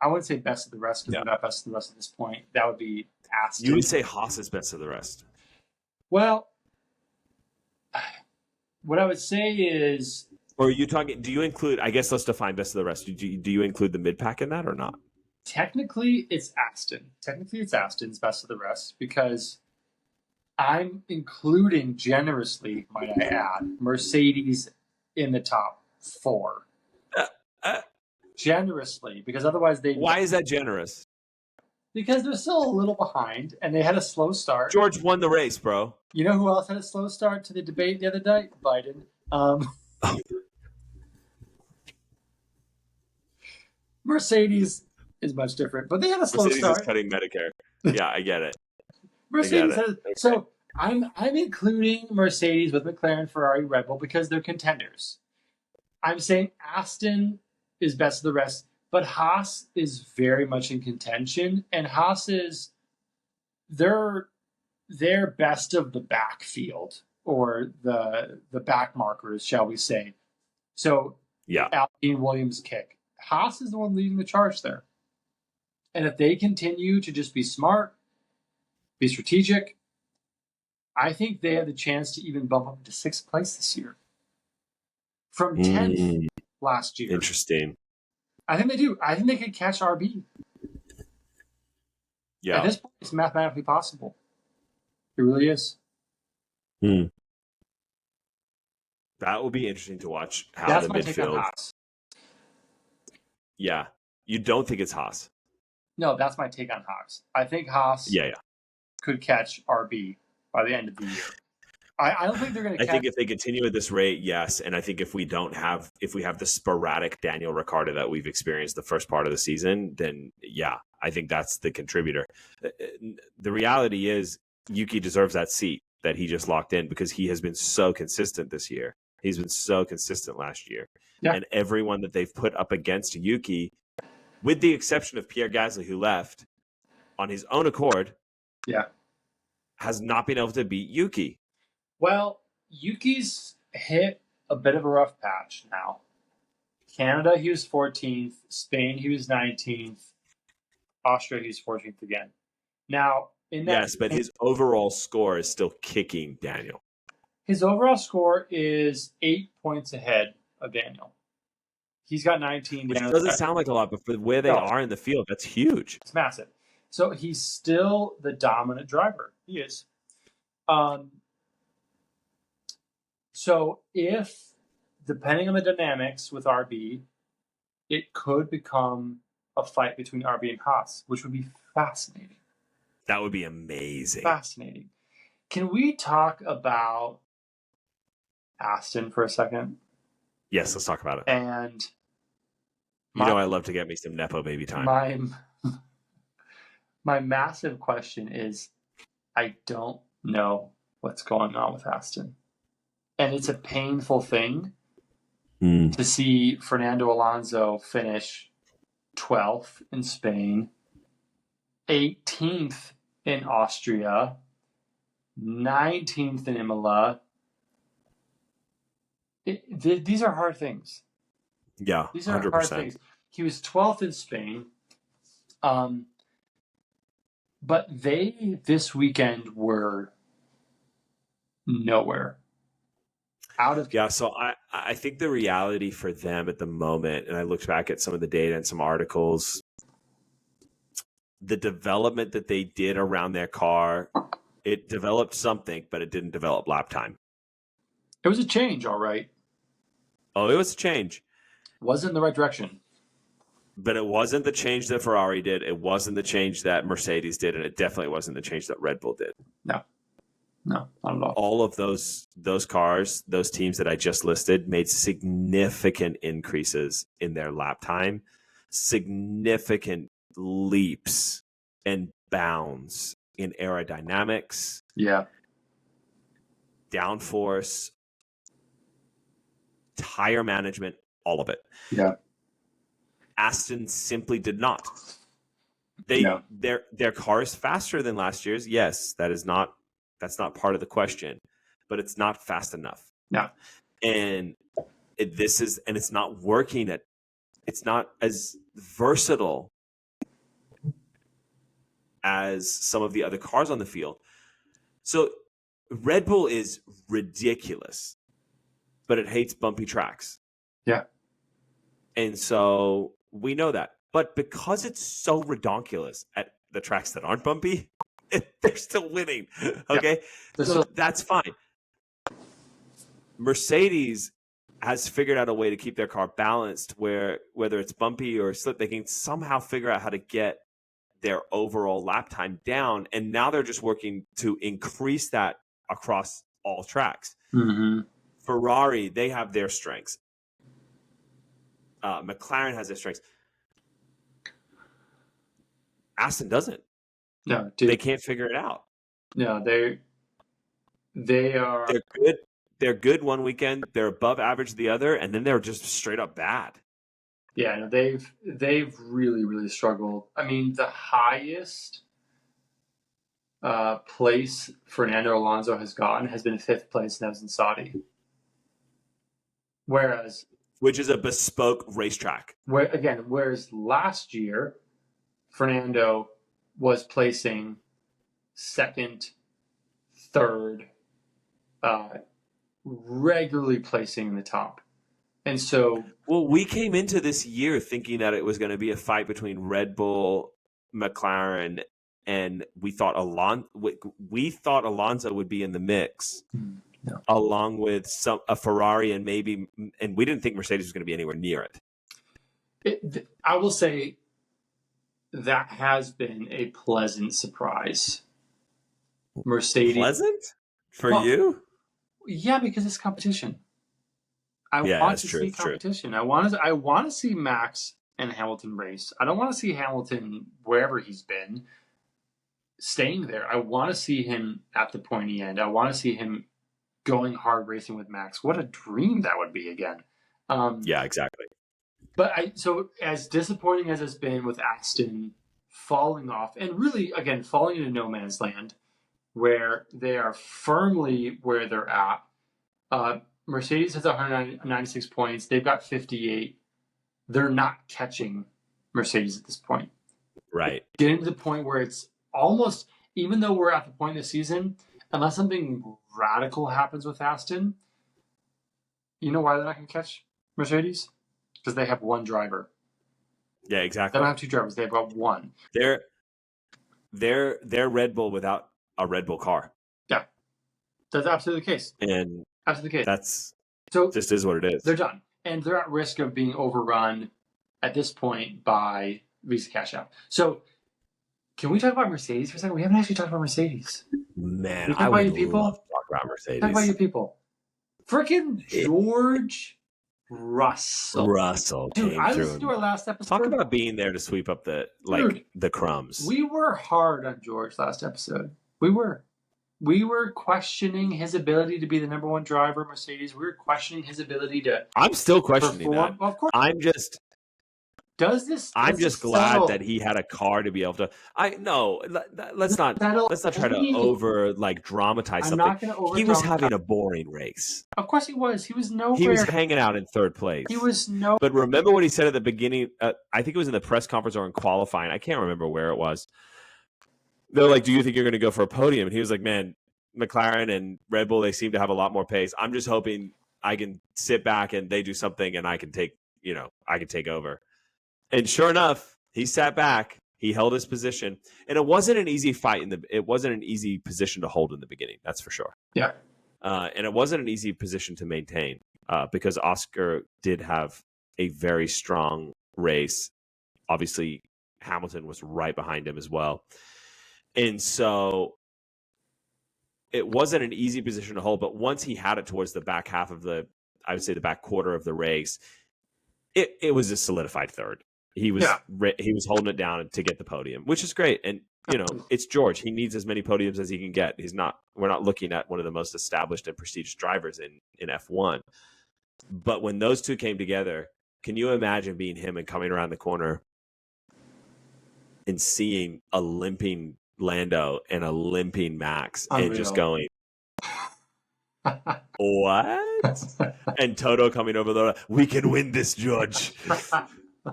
wouldn't say best of the rest because they're not best of the rest at this point. That would be Aston. You would say Haas is best of the rest. Well, what I would say is... Or are you talking... Do you include... I guess let's define best of the rest. Do you include the mid-pack in that or not? Technically, it's Aston. Technically, it's Aston's best of the rest because I'm including generously, might I add, Mercedes in the top 4. Generously, because otherwise they... Why is that generous? Because they're still a little behind, and they had a slow start. George won the race, bro. You know who else had a slow start to the debate the other day? Biden. Mercedes is much different, but they had a slow Mercedes start. Is cutting Medicare. Yeah, I get it. Mercedes has, okay. So I'm including Mercedes with McLaren, Ferrari, Red Bull because they're contenders. I'm saying Aston is best of the rest, but Haas is very much in contention, and Haas is they're best of the backfield or the back markers, shall we say? So Alpine, Williams, Kick. Haas is the one leading the charge there, and if they continue to just be smart, be strategic, I think they have the chance to even bump up to 6th place this year from 10th last year. Interesting. I think they do. I think they could catch RB. Yeah. At this point, it's mathematically possible. It really is. That will be interesting to watch. How That's the my midfield. take on Haas. Yeah. You don't think it's Haas? No, that's my take on Haas. I think Haas could catch RB. by the end of the year. I don't think they're going to catch. I think if they continue at this rate, yes. And I think if we have the sporadic Daniel Ricciardo that we've experienced the first part of the season, then yeah, I think that's the contributor. The reality is Yuki deserves that seat that he just locked in because he has been so consistent this year. He's been so consistent last year. Yeah. And everyone that they've put up against Yuki, with the exception of Pierre Gasly, who left on his own accord, has not been able to beat Yuki. Well, Yuki's hit a bit of a rough patch now. Canada, he was 14th. Spain, he was 19th. Austria, he was 14th again. Now, but his overall score is still kicking Daniel. His overall score is 8 points ahead of Daniel. He's got 19. Which doesn't sound like a lot, but for where they are in the field, that's huge. It's massive. So he's still the dominant driver. He is. So if, depending on the dynamics with RB, it could become a fight between RB and Haas, which would be fascinating. That would be amazing. Fascinating. Can we talk about Aston for a second? Yes, let's talk about it. And I love to get me some Nepo baby time. My massive question is, I don't know what's going on with Aston. And it's a painful thing to see Fernando Alonso finish 12th in Spain, 18th in Austria, 19th in Imola. These are hard things. Yeah, these are 100%. Hard things. He was 12th in Spain, but they this weekend were nowhere. So I think the reality for them at the moment, and I looked back at some of the data and some articles, the development that they did around their car, it developed something, but it didn't develop lap time. It was a change, all right. Oh, it was a change. Wasn't in the right direction. But it wasn't the change that Ferrari did. It wasn't the change that Mercedes did, and it definitely wasn't the change that Red Bull did. No, not at all. All of those cars, those teams that I just listed, made significant increases in their lap time, significant leaps and bounds in aerodynamics, downforce, tire management, all of it. Aston simply did not. Their car is faster than last year's. Yes, that's not part of the question, but it's not fast enough. No. And it's not working it's not as versatile as some of the other cars on the field. So Red Bull is ridiculous, but it hates bumpy tracks. Yeah. And so we know that. But because it's so redonkulous at the tracks that aren't bumpy, they're still winning. Okay? Yeah. So that's fine. Mercedes has figured out a way to keep their car balanced where whether it's bumpy or slip, they can somehow figure out how to get their overall lap time down. And now they're just working to increase that across all tracks. Mm-hmm. Ferrari, they have their strengths. McLaren has their strengths. Aston doesn't. No, dude. They can't figure it out. No, they are. They're good. They're good one weekend. They're above average the other, and then they're just straight up bad. Yeah, no, they've really, really struggled. I mean, the highest place Fernando Alonso has gotten has been 5th place, and that was in Saudi. Which is a bespoke racetrack. Whereas last year, Fernando was placing 2nd, 3rd, regularly placing in the top. And so... Well, we came into this year thinking that it was going to be a fight between Red Bull, McLaren, and we thought Alonso would be in the mix. No. Along with a Ferrari and we didn't think Mercedes was going to be anywhere near it. I will say that has been a pleasant surprise Mercedes. Pleasant for Well, you? Yeah, because it's competition. I want to see competition. I want to see Max and Hamilton race. I don't want to see Hamilton wherever he's been staying there. I want to see him at the pointy end. I want to see him going hard racing with Max. What a dream that would be again. Yeah, exactly. But so as disappointing as it's been with Aston falling off and really again falling into no man's land, where they are firmly where they're at. Mercedes has 196 points. They've got 58. They're not catching Mercedes at this point. Right. Getting to the point where it's almost, even though we're at the point of the season, unless something radical happens with Aston, you know why they're not going to catch Mercedes? Because they have one driver. Yeah, exactly. They don't have two drivers. They've got one. They're Red Bull without a Red Bull car. Yeah, that's absolutely the case. And absolutely the case. That's so just is what it is. They're done, and they're at risk of being overrun at this point by Visa Cash App. So, can we talk about Mercedes for a second? We haven't actually talked about Mercedes. Man, I would love to talk about Mercedes. Talk about you people. Freaking George Russell. Dude, I listened to our last episode. Talk about being there to sweep up the crumbs. We were hard on George last episode. We were questioning his ability to be the number one driver at Mercedes. We were questioning his ability to. I'm still questioning that. Well, of course. I'm just glad that he had a car to be able to. Let's not try to over dramatize something. Not gonna over. He was having a boring race. Of course he was. He was nowhere. He was hanging out in third place. He was no. But remember what he said at the beginning? I think it was in the press conference or in qualifying. I can't remember where it was. They're like, "Do you think you're going to go for a podium?" And he was like, "Man, McLaren and Red Bull, they seem to have a lot more pace. I'm just hoping I can sit back and they do something and I can take over." And sure enough, he sat back. He held his position, and it wasn't an easy fight. It wasn't an easy position to hold in the beginning. That's for sure. Yeah, and it wasn't an easy position to maintain because Oscar did have a very strong race. Obviously, Hamilton was right behind him as well. And so it wasn't an easy position to hold, but once he had it towards the back half of the back quarter of the race, it was a solidified third. He was holding it down to get the podium, which is great. And it's George. He needs as many podiums as he can get. We're not looking at one of the most established and prestigious drivers in F1. But when those two came together, can you imagine being him and coming around the corner and seeing a limping Lando and a limping Max and just going, what? And Toto coming over we can win this, George.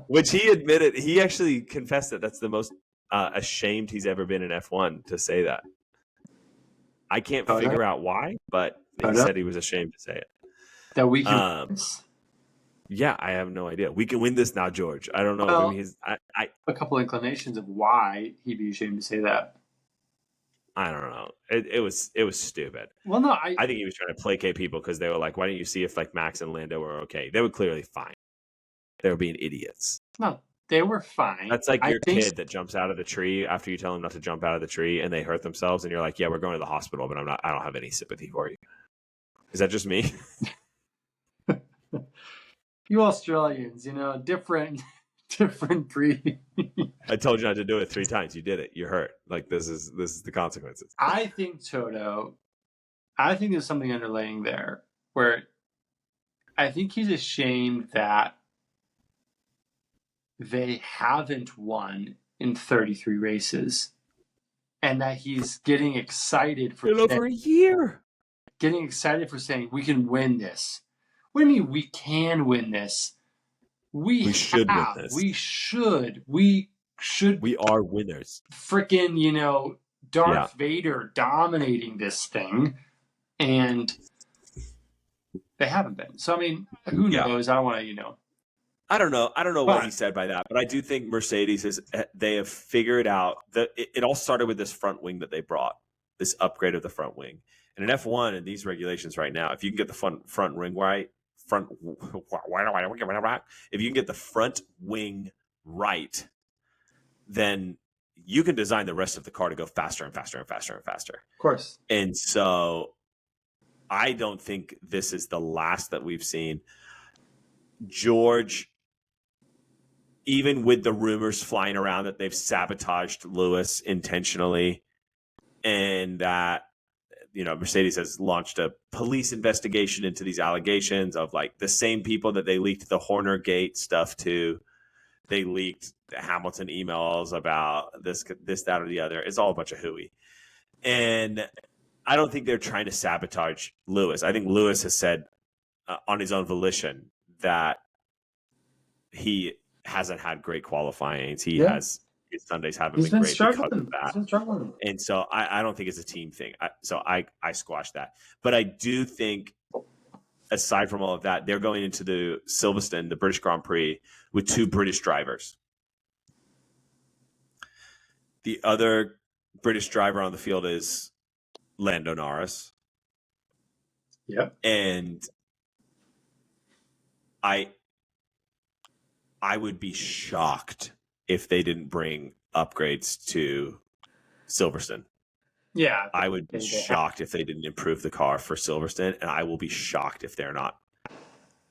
Which he admitted, he actually confessed that's the most ashamed he's ever been in F1 to say that. I can't figure out why, but he said he was ashamed to say it. That we can yeah, I have no idea. We can win this now, George. I don't know. Well, a couple inclinations of why he'd be ashamed to say that. I don't know. It was stupid. Well, no, I think he was trying to placate people because they were like, "Why didn't you see if Max and Lando were okay?" They were clearly fine. They were being idiots. No, they were fine. That's like your kid that jumps out of the tree after you tell them not to jump out of the tree and they hurt themselves, and you're like, "Yeah, we're going to the hospital, but I don't have any sympathy for you." Is that just me? You Australians, different breed. I told you not to do it 3 times. You did it. You're hurt. This is the consequences. I think there's something underlying there where I think he's ashamed that they haven't won in 33 races and that he's getting excited for over a year. Getting excited for saying we can win this. What do you mean we can win this? We should win this. We should. We are winners. Freaking, Darth Vader dominating this thing, and they haven't been. So I mean, who knows? I don't want to, I don't know. I don't know what he said by that, but I do think Mercedes they have figured out that it all started with this front wing that they brought, this upgrade of the front wing. And in F1 and these regulations right now, if you can get the front wing right, if you can get the front wing right, then you can design the rest of the car to go faster and faster and faster and faster. Of course. And so I don't think this is the last that we've seen. George, even with the rumors flying around that they've sabotaged Lewis intentionally and that, Mercedes has launched a police investigation into these allegations of like the same people that they leaked the Horner Gate stuff to. They leaked the Hamilton emails about this, that, or the other. It's all a bunch of hooey. And I don't think they're trying to sabotage Lewis. I think Lewis has said on his own volition that he hasn't had great qualifying. His Sundays haven't been great because of that. And so I don't think it's a team thing. So I squash that. But I do think, aside from all of that, they're going into the Silverstone, the British Grand Prix, with 2 British drivers. The other British driver on the field is Lando Norris. Yep. And I would be shocked if they didn't bring upgrades to Silverstone. Yeah. I would be shocked if they didn't improve the car for Silverstone, and I will be shocked if they're not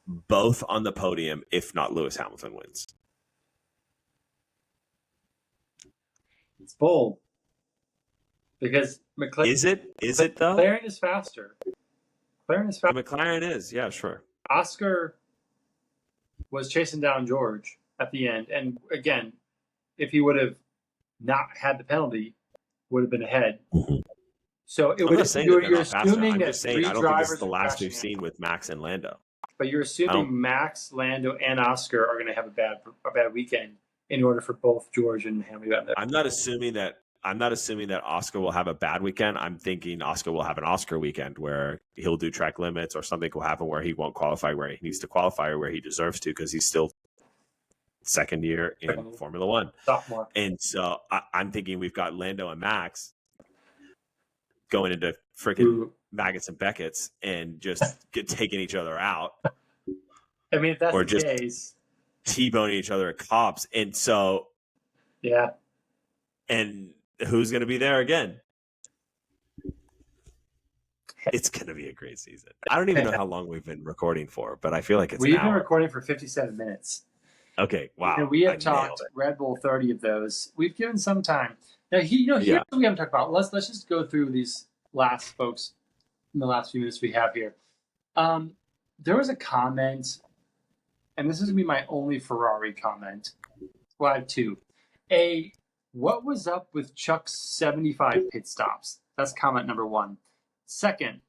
both on the podium, if not Lewis Hamilton wins. It's bold. Because McLaren... Is it though? McLaren is faster. McLaren is, yeah, sure. Oscar was chasing down George at the end, and again, if he would have not had the penalty, would have been ahead. Mm-hmm. So it would. You're assuming that I don't think this is the last we've seen with Max and Lando. But you're assuming Max, Lando, and Oscar are going to have a bad weekend in order for both George and Hamilton. I'm not assuming that Oscar will have a bad weekend. I'm thinking Oscar will have an Oscar weekend where he'll do track limits, or something will happen where he won't qualify where he needs to qualify or where he deserves to, because he's still second year in Formula One. Sophomore. And so I'm thinking we've got Lando and Max going into freaking Maggots and Beckett's and just taking each other out. I mean, if that's or the just case, T-boning each other at cops. And so, yeah. And who's going to be there again? It's going to be a great season. I don't even know how long we've been recording for, but I feel like we've been recording for 57 minutes. Okay, wow. And we have talked Red Bull 30 of those. We've given some time. Now, here's what we haven't talked about. Let's just go through these last folks in the last few minutes we have here. There was a comment, and this is going to be my only Ferrari comment. Well, I have 2. What was up with Chuck's 75 pit stops? That's comment number 1. Second,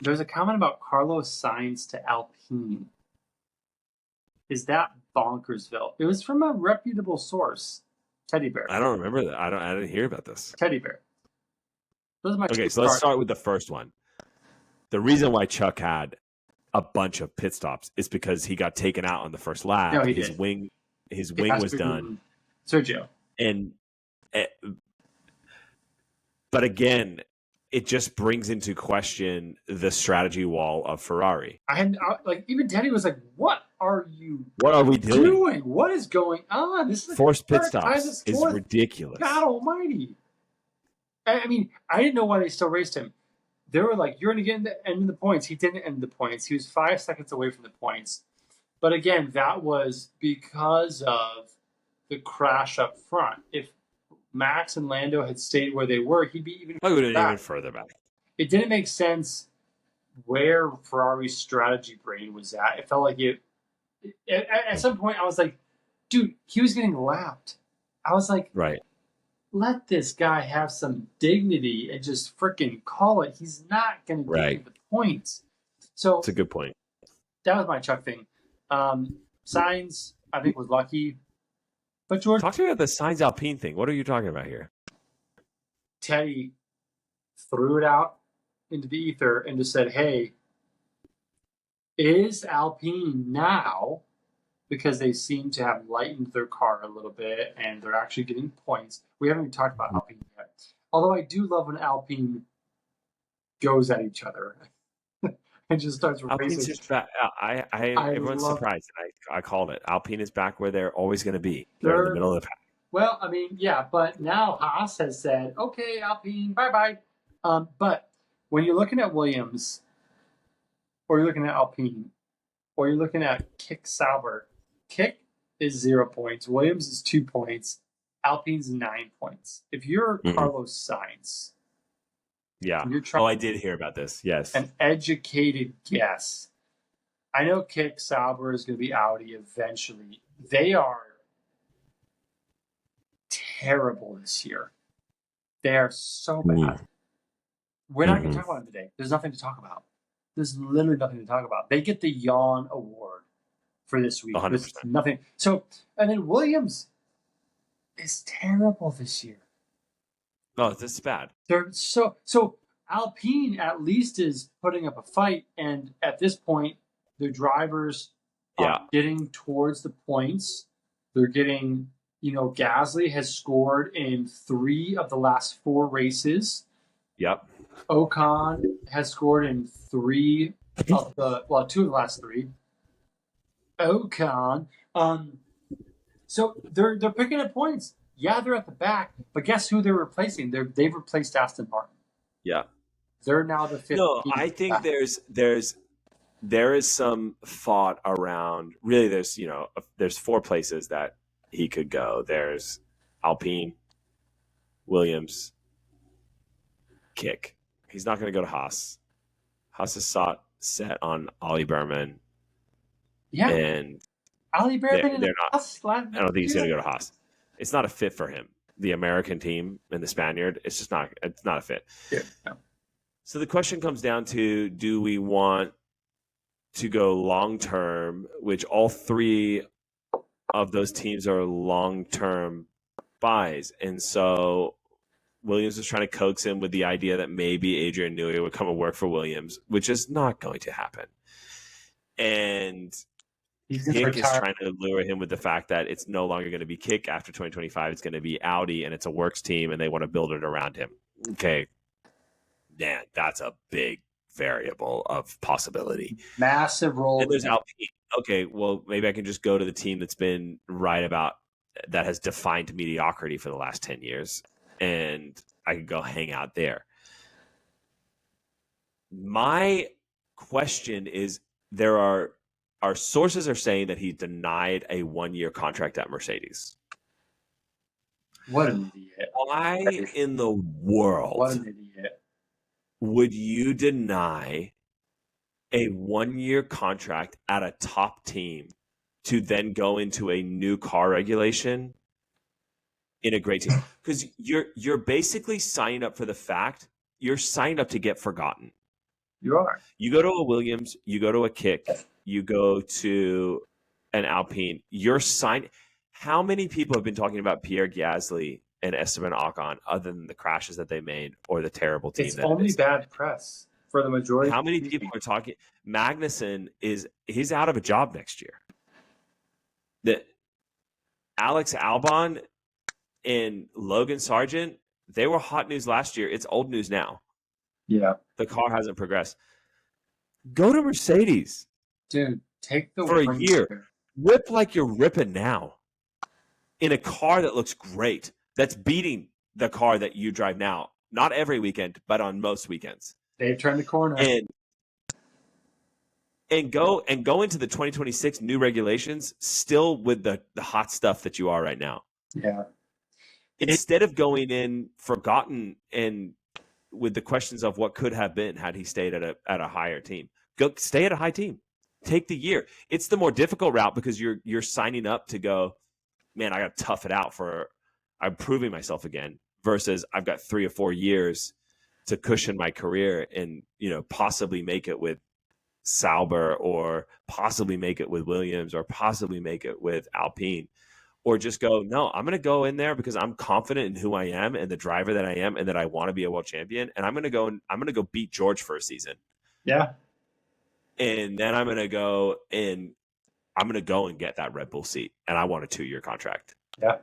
there's a comment about Carlos Sainz to Alpine. Is that bonkersville? It was from a reputable source, Teddy Bear. I don't remember that. I didn't hear about this. Teddy Bear. Okay, so let's start with the first one. The reason why Chuck had a bunch of pit stops is because he got taken out on the first lap. No, his wing was done. Sergio. But again, it just brings into question the strategy wall of Ferrari. Even Teddy was like, "What are we doing? What is going on? This is forced pit stops is ridiculous. God Almighty!" I mean, I didn't know why they still raced him. They were like, "You're going to get in the end of the points." He didn't end the points. He was 5 seconds away from the points. But again, that was because of the crash up front. If Max and Lando had stayed where they were, he'd be even further back. It didn't make sense where Ferrari's strategy brain was at. It felt like at some point I was like, dude, he was getting lapped. I was like, right. Let this guy have some dignity and just freaking call it. He's not going to get the points. So that's a good point. That was my Chuck thing. Sainz, I think, was lucky. But George, talk to me about the Sainz Alpine thing. What are you talking about here? Teddy threw it out into the ether and just said, "Hey, is Alpine now, because they seem to have lightened their car a little bit and they're actually getting points." We haven't even talked about Alpine yet. Although I do love when Alpine goes at each other and just starts racing. Just back. Everyone's surprised. I called it. Alpine is back where they're always going to be. They're in the middle of the pack. Well, I mean, yeah, but now Haas has said, okay, Alpine, bye-bye. But when you're looking at Williams, or you're looking at Alpine, or you're looking at Kick Sauber, Kick is 0 points, Williams is 2 points, Alpine's 9 points. If you're Carlos Sainz, yeah. you're trying I did hear about this. Yes. an educated guess. I know Kick Sauber is going to be Audi eventually. They are terrible this year. They are so bad. We're not going to talk about it today. There's nothing to talk about. There's literally nothing to talk about. They get the Yawn Award for this week. 100%. There's nothing. So, and then Williams is terrible this year. Oh, this is bad. They're so Alpine at least is putting up a fight, and at this point, the drivers are getting towards the points. They're getting, Gasly has scored in 3 of the last 4 races. Yep. Ocon has scored in 2 of the last 3. Ocon. So they're picking up points. Yeah, they're at the back, but guess who they're replacing? They've replaced Aston Martin. Yeah. They're now the 5th. No, I think there is some thought around. Really, there's 4 places that he could go. There's Alpine, Williams, Kick. He's not going to go to Haas. Haas is set on Ollie Berman. Yeah. And Ollie Berman and Haas. I don't think he's going to go to Haas. It's not a fit for him. The American team and the Spaniard, it's not a fit. Yeah. No. So the question comes down to, do we want to go long-term, which all 3 of those teams are long-term buys. And so Williams was trying to coax him with the idea that maybe Adrian Newey would come and work for Williams, which is not going to happen. And Kick is trying to lure him with the fact that it's no longer going to be Kick after 2025. It's going to be Audi, and it's a works team, and they want to build it around him. Okay. Man, that's a big variable of possibility. Massive role. And there's Alpine. Okay, well, maybe I can just go to the team that's been that has defined mediocrity for the last 10 years, and I could go hang out there. My question is, our sources are saying that he denied a 1-year contract at Mercedes. What an idiot. Why in the world what an idiot. Would you deny a 1-year contract at a top team to then go into a new car regulation in a great team? Because you're basically signing up for the fact you're signed up to get forgotten. You are. You go to a Williams, you go to a Kick, you go to an Alpine. You're signed. How many people have been talking about Pierre Gasly and Esteban Ocon other than the crashes that they made or the terrible team? It's only bad press for the majority. How many people are talking? Magnussen he's out of a job next year. The Alex Albon and Logan Sargent, they were hot news last year. It's old news now. Yeah. The car hasn't progressed. Go to Mercedes. Dude, take the for a year. Rip like you're ripping now. In a car that looks great. That's beating the car that you drive now. Not every weekend, but on most weekends. They've turned the corner. And go into the 2026 new regulations still with the hot stuff that you are right now. Yeah. Instead of going in forgotten and with the questions of what could have been had he stayed at a higher team. Go stay at a high team. Take the year. It's the more difficult route because you're signing up to go, man, I got to tough it out I'm proving myself again versus I've got 3 or 4 years to cushion my career and, possibly make it with Sauber or possibly make it with Williams or possibly make it with Alpine. Or just go, no, I'm going to go in there because I'm confident in who I am and the driver that I am and that I want to be a world champion. And I'm going to go beat George for a season. Yeah. And then I'm going to go and get that Red Bull seat. And I want a 2-year contract. Yeah.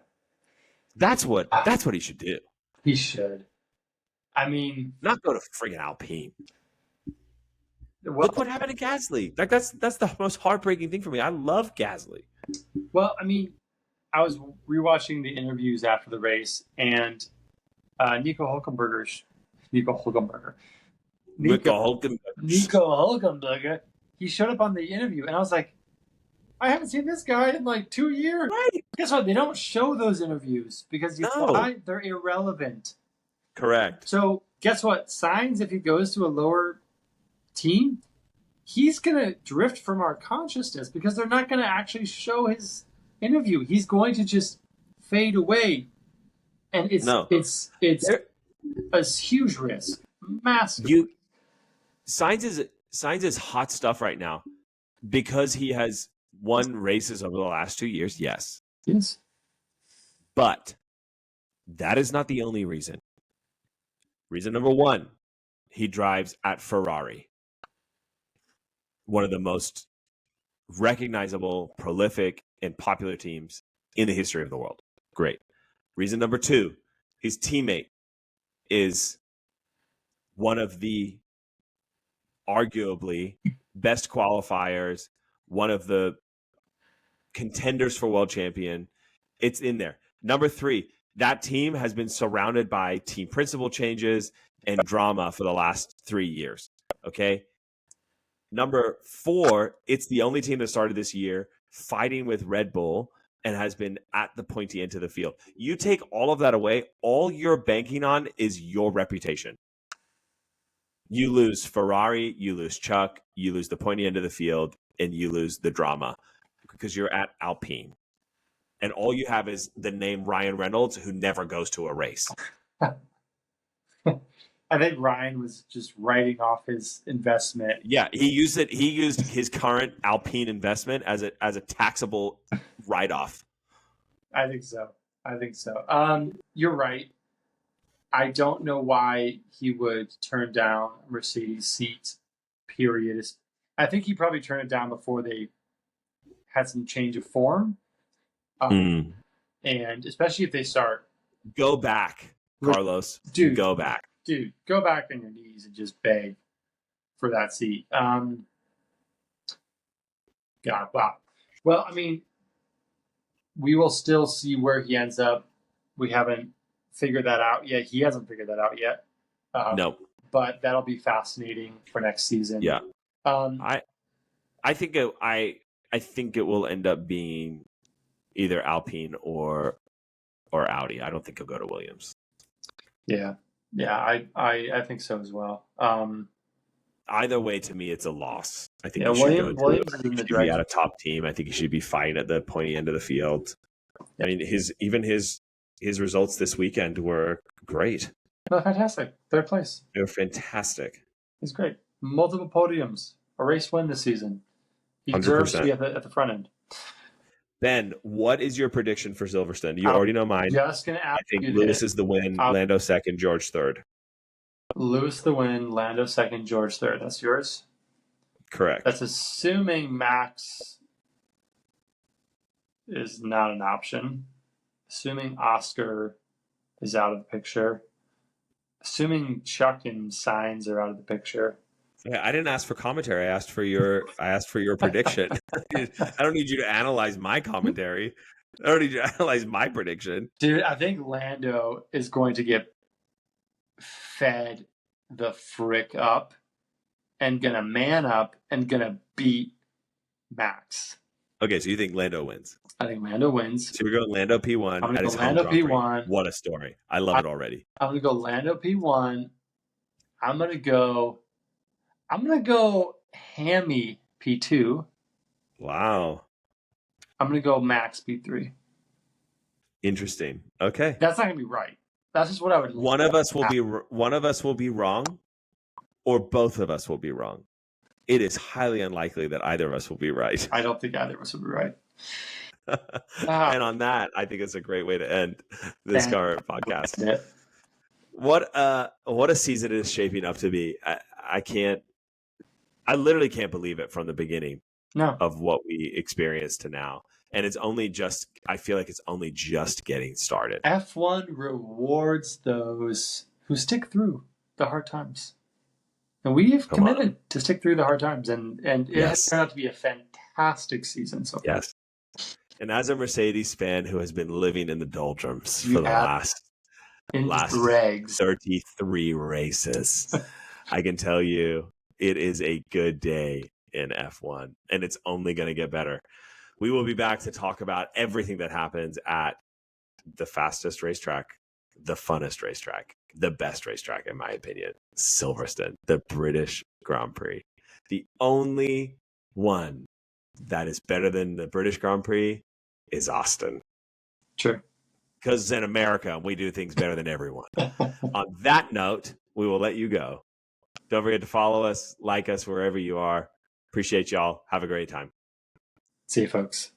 That's what he should do. He should. I mean, not go to friggin' Alpine. Well, look what happened to Gasly. Like that's the most heartbreaking thing for me. I love Gasly. Well, I mean, I was rewatching the interviews after the race, and Nico Hulkenberger, he showed up on the interview, and I was like, I haven't seen this guy in like 2 years. Right. Guess what? They don't show those interviews because they're irrelevant. Correct. So guess what? Sainz, if he goes to a lower team, he's going to drift from our consciousness because they're not going to actually show his interview. He's going to just fade away. And it's a huge risk. Massive. Sainz is hot stuff right now because he has won races over the last 2 years, yes. Yes. But that is not the only reason. Reason number one, he drives at Ferrari, one of the most recognizable, prolific, and popular teams in the history of the world. Great. Reason number two, his teammate is one of the arguably best qualifiers, one of the contenders for world champion. It's in there. Number three, that team has been surrounded by team principal changes and drama for the last 3 years. Okay. Number four, it's the only team that started this year fighting with Red Bull and has been at the pointy end of the field. You take all of that away, all you're banking on is your reputation. You lose Ferrari, you lose Chuck, you lose the pointy end of the field, and you lose the drama because you're at Alpine. And all you have is the name Ryan Reynolds, who never goes to a race. I think Ryan was just writing off his investment. Yeah, he used it. He used his current Alpine investment as a taxable write-off. I think so. You're right. I don't know why he would turn down a Mercedes seat, period. I think he probably turned it down before they had some change of form. And especially if they start... Go back, Carlos. Dude, go back. Dude, go back on your knees and just beg for that seat. God, wow. Well, I mean, we will still see where he ends up. We haven't figured that out yet. He hasn't figured that out yet. No. But that'll be fascinating for next season. Yeah. I think it will end up being either Alpine or Audi. I don't think he'll go to Williams. Yeah. Yeah, I think so as well. Either way, to me, it's a loss. I think Williams should be at a top team. I think he should be fighting at the pointy end of the field. I mean, his results this weekend were great. No, fantastic. Third place. They were fantastic. He's great. Multiple podiums. A race win this season. He deserves 100%. To be at the front end. Ben, what is your prediction for Silverstone? You already know mine. Just gonna ask. I think Lewis is the win, Lando second, George third. Lewis the win, Lando second, George third. That's yours? Correct. That's assuming Max is not an option. Assuming Oscar is out of the picture. Assuming Chuck and Sainz are out of the picture. Yeah, I didn't ask for commentary. I asked for your prediction. I don't need you to analyze my commentary. I don't need you to analyze my prediction. Dude, I think Lando is going to get fed the frick up and gonna man up and gonna beat Max. Okay, so you think Lando wins? I think Lando wins. So we're going Lando P1. I'm gonna go Lando P1. What a story. I love it already. I'm gonna go Lando P1. I'm gonna go Hammy P2. Wow. I'm going to go Max P3. Interesting. Okay. That's not going to be right. That's just what I would. One of us will be wrong, or both of us will be wrong. It is highly unlikely that either of us will be right. I don't think either of us will be right. And on that, I think it's a great way to end this current podcast. What a season it is shaping up to be. I literally can't believe it from the beginning of what we experienced to now. And I feel like it's only just getting started. F1 rewards those who stick through the hard times. And we have committed to stick through the hard times. And it has turned out to be a fantastic season so far. Yes. And as a Mercedes fan who has been living in the doldrums You for the have last dregs. 33 races, I can tell you it is a good day in F1, and it's only going to get better. We will be back to talk about everything that happens at the fastest racetrack, the funnest racetrack, the best racetrack, in my opinion, Silverstone, the British Grand Prix. The only one that is better than the British Grand Prix is Austin. True. Because in America, we do things better than everyone. On that note, we will let you go. Don't forget to follow us, like us wherever you are. Appreciate y'all. Have a great time. See you, folks.